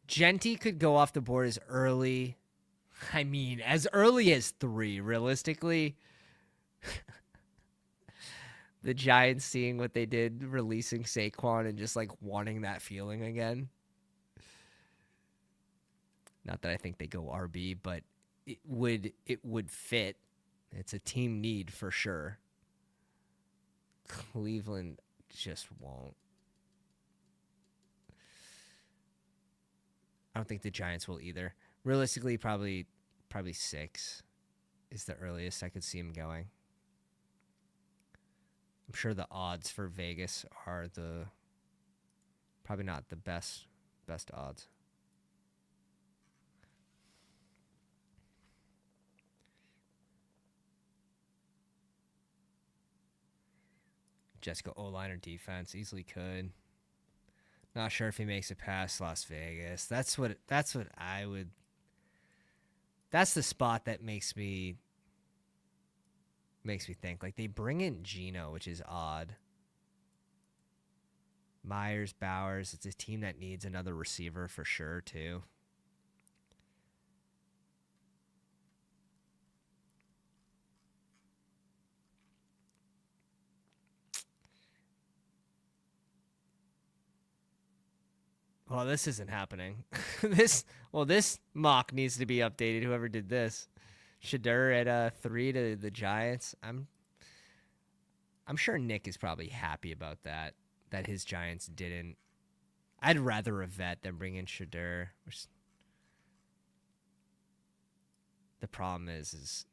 Genty could go off the board as early. I mean, as early as 3, realistically. The Giants seeing what they did, releasing Saquon and just like wanting that feeling again. Not that I think they go RB, but it would fit. It's a team need for sure. Cleveland just won't. I don't think the Giants will either. Realistically, probably 6 is the earliest I could see him going. I'm sure the odds for Vegas are probably not the best odds. Jessica O-line or defense easily could. Not sure if he makes it past Las Vegas. That's what I would. That's the spot that makes me think. Like, they bring in Geno, which is odd. Myers, Bowers. It's a team that needs another receiver for sure too. Well, this isn't happening. This mock needs to be updated. Whoever did this, Shadur at 3 to the Giants. I'm sure Nick is probably happy about that. That his Giants didn't. I'd rather a vet than bring in Shadur. The problem is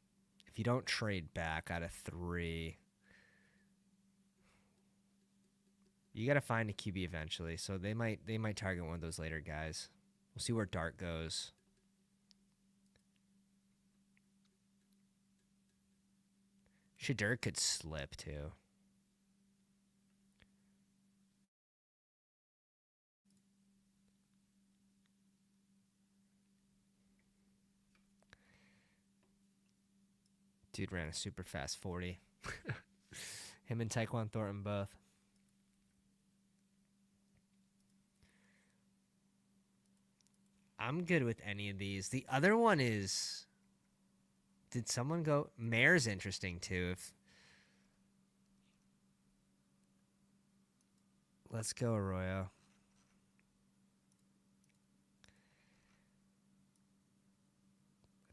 if you don't trade back out of 3, you got to find a QB eventually. So they might target one of those later guys. We'll see where Dart goes. Shadur could slip too. Dude ran a super fast 40. Him and Tyquan Thornton both. I'm good with any of these. The other one is, did someone go? Mare's interesting too. If let's go Arroyo.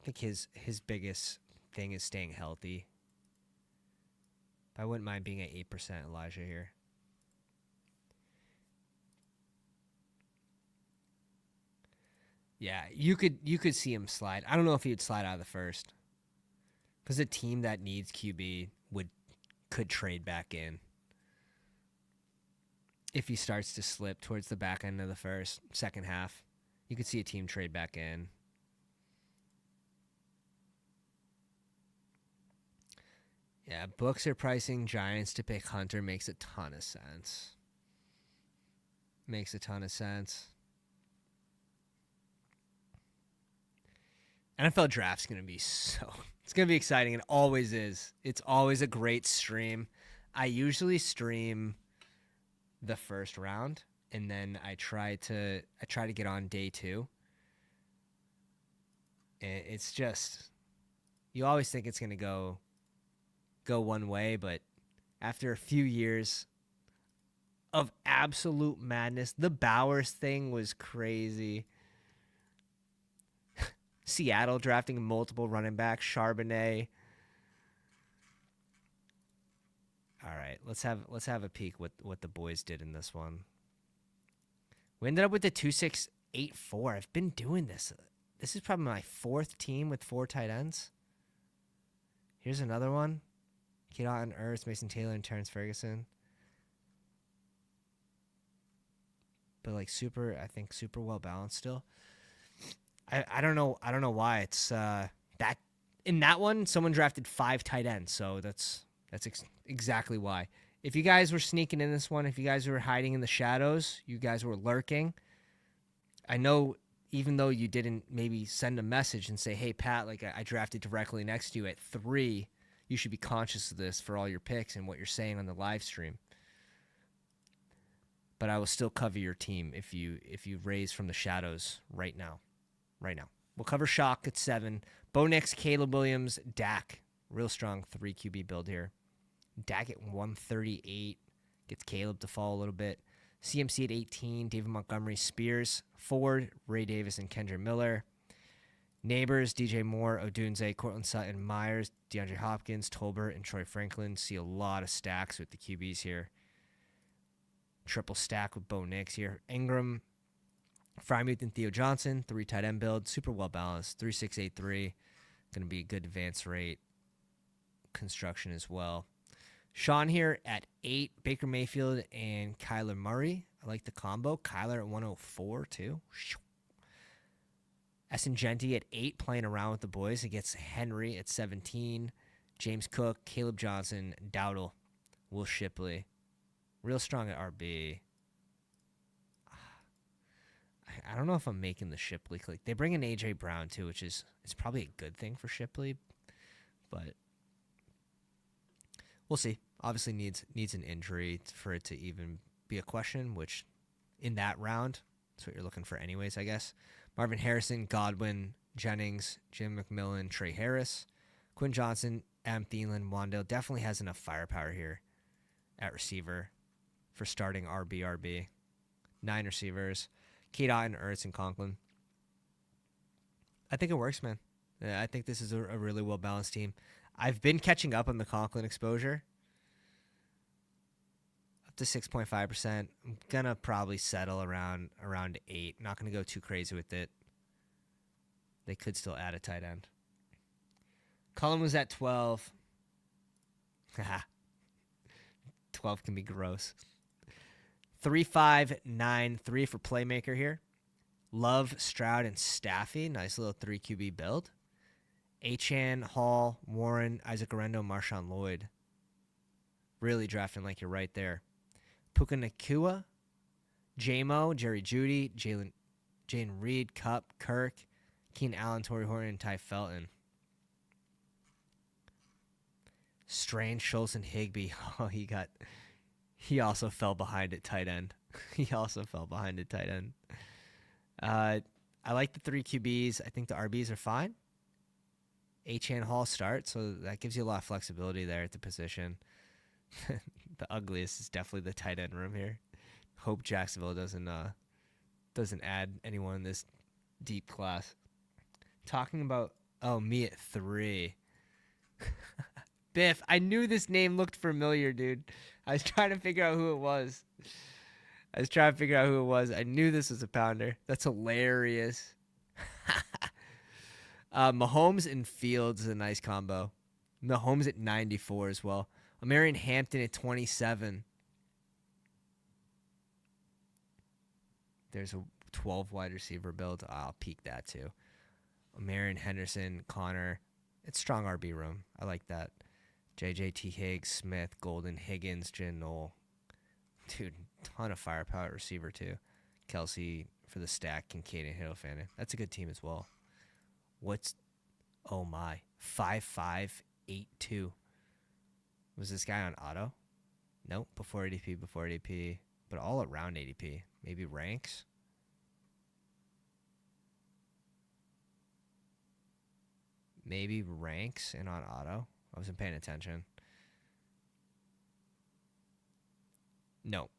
I think his biggest thing is staying healthy. I wouldn't mind being at 8% Elijah here. Yeah, you could see him slide. I don't know if he would slide out of the first, because a team that needs QB could trade back in if he starts to slip towards the back end of the second half. You could see a team trade back in. Yeah, books are pricing Giants to pick Hunter makes a ton of sense. Makes a ton of sense. NFL draft's going to be it's going to be exciting. It always is. It's always a great stream. I usually stream the first round, and then I try to get on day 2. And it's just, you always think it's going to go one way, but after a few years of absolute madness, the Bowers thing was crazy. Seattle drafting multiple running backs, Charbonnet. All right, let's have a peek what the boys did in this one. We ended up with the 2-6-8-4. I've been doing this. This is probably my 4th team with 4 tight ends. Here's another one. Keaton Ertz, Mason Taylor, and Terrence Ferguson. But like super well balanced still. I don't know why it's that in that one someone drafted 5 tight ends, so that's exactly why. If you guys were sneaking in this one, if you guys were hiding in the shadows, you guys were lurking. I know, even though you didn't maybe send a message and say, "Hey Pat, like I drafted directly next to you at 3," you should be conscious of this for all your picks and what you're saying on the live stream. But I will still cover your team if you raise from the shadows right now. We'll cover Shock at 7. Bo Nix, Caleb Williams, Dak. Real strong 3 QB build here. Dak at 138. Gets Caleb to fall a little bit. CMC at 18. David Montgomery, Spears. Ford, Ray Davis, and Kendra Miller. Neighbors, DJ Moore, Odunze, Cortland Sutton, Myers, DeAndre Hopkins, Tolbert, and Troy Franklin. See a lot of stacks with the QBs here. Triple stack with Bo Nix here. Ingram, Frymuth, and Theo Johnson. 3 tight end build. Super well balanced. 3-6-8-3. Going to be a good advance rate construction as well. Sean here at 8. Baker Mayfield and Kyler Murray. I like the combo. Kyler at 104 too. Essengenti at 8, playing around with the boys against Henry at 17. James Cook, Caleb Johnson, Dowdle, Will Shipley. Real strong at RB. I don't know if I'm making the Shipley click. They bring in A.J. Brown too, which is probably a good thing for Shipley, but we'll see. Obviously needs an injury for it to even be a question, which in that round, that's what you're looking for anyways, I guess. Marvin Harrison, Godwin, Jennings, Jim McMillan, Trey Harris, Quinn Johnson, Adam Thielen, Wandale. Definitely has enough firepower here at receiver for starting RB. 9 receivers. Keaton, Ertz, and Conklin. I think it works, man. I think this is a really well-balanced team. I've been catching up on the Conklin exposure. Up to 6.5%. I'm going to probably settle around 8. Not going to go too crazy with it. They could still add a tight end. Cullen was at 12. 12 can be gross. 3-5-9-3 for playmaker here. Love, Stroud, and Staffy. Nice little 3 QB build. Achane, Hall, Warren, Isaac Arendo, Marshawn Lloyd. Really drafting like you're right there. Puka Nakua, J-Mo, Jerry Jeudy, Jalen Reed, Cup, Kirk, Keenan Allen, Torrey Horton, and Ty Felton. Strange, Schultz, and Higbee. Oh, he also fell behind at tight end. He also fell behind at tight end. I like the 3 QBs. I think the RBs are fine. Achane Hall starts, so that gives you a lot of flexibility there at the position. The ugliest is definitely the tight end room here. Hope Jacksonville doesn't add anyone in this deep class. Talking about me at 3. Biff, I knew this name looked familiar, dude. I was trying to figure out who it was. I knew this was a pounder. That's hilarious. Mahomes and Fields is a nice combo. Mahomes at 94 as well. Marion Hampton at 27. There's a 12 wide receiver build. I'll peek that too. Marion Henderson, Connor. It's strong RB room. I like that. JJT Higgs, Smith, Golden, Higgins, Jen Knoll. Dude, ton of firepower at receiver too. Kelsey for the stack, Kincaid and Hiddlefan. That's a good team as well. Oh my, 5.582. Was this guy on auto? Nope, before ADP, but all around ADP. Maybe ranks. Maybe ranks and on auto. I wasn't paying attention. No,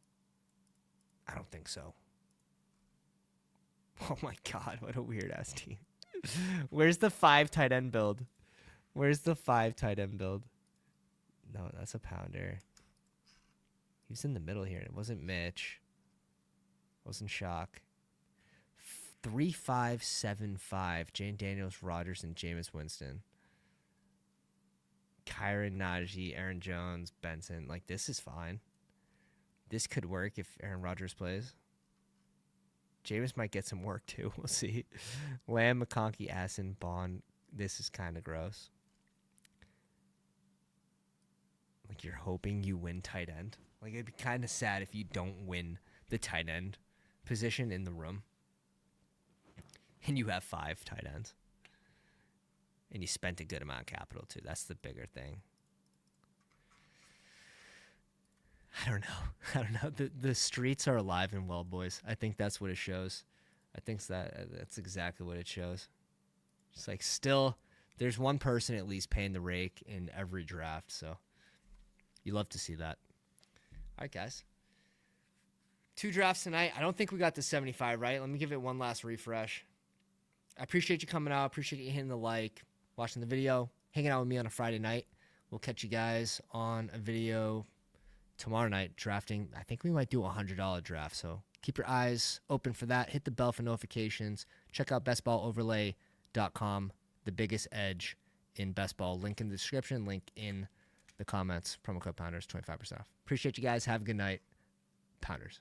I don't think so. Oh my God, what a weird ass team. Where's the 5 tight end build? No, that's a pounder. He was in the middle here. It wasn't Mitch. It wasn't Shock. 3.575. Jane Daniels, Rodgers, and Jameis Winston. Kyron, Najee, Aaron Jones, Benson. Like, this is fine. This could work if Aaron Rodgers plays. Jameis might get some work too. We'll see. Lamb, McConkey, Assen, Bond. This is kind of gross. Like, you're hoping you win tight end. Like, it'd be kind of sad if you don't win the tight end position in the room. And you have 5 tight ends. And you spent a good amount of capital too. That's the bigger thing. I don't know. The streets are alive and well, boys. I think that's what it shows. I think that's exactly what it shows. It's like, still, there's one person at least paying the rake in every draft. So you love to see that. All right, guys. 2 drafts tonight. I don't think we got the 75 right. Let me give it one last refresh. I appreciate you coming out. Appreciate you hitting the like, watching the video, hanging out with me on a Friday night. We'll catch you guys on a video tomorrow night drafting. I think we might do a $100 draft. So keep your eyes open for that. Hit the bell for notifications. Check out bestballoverlay.com. The biggest edge in best ball. Link in the description. Link in the comments. Promo code Pounders, 25% off. Appreciate you guys. Have a good night. Pounders.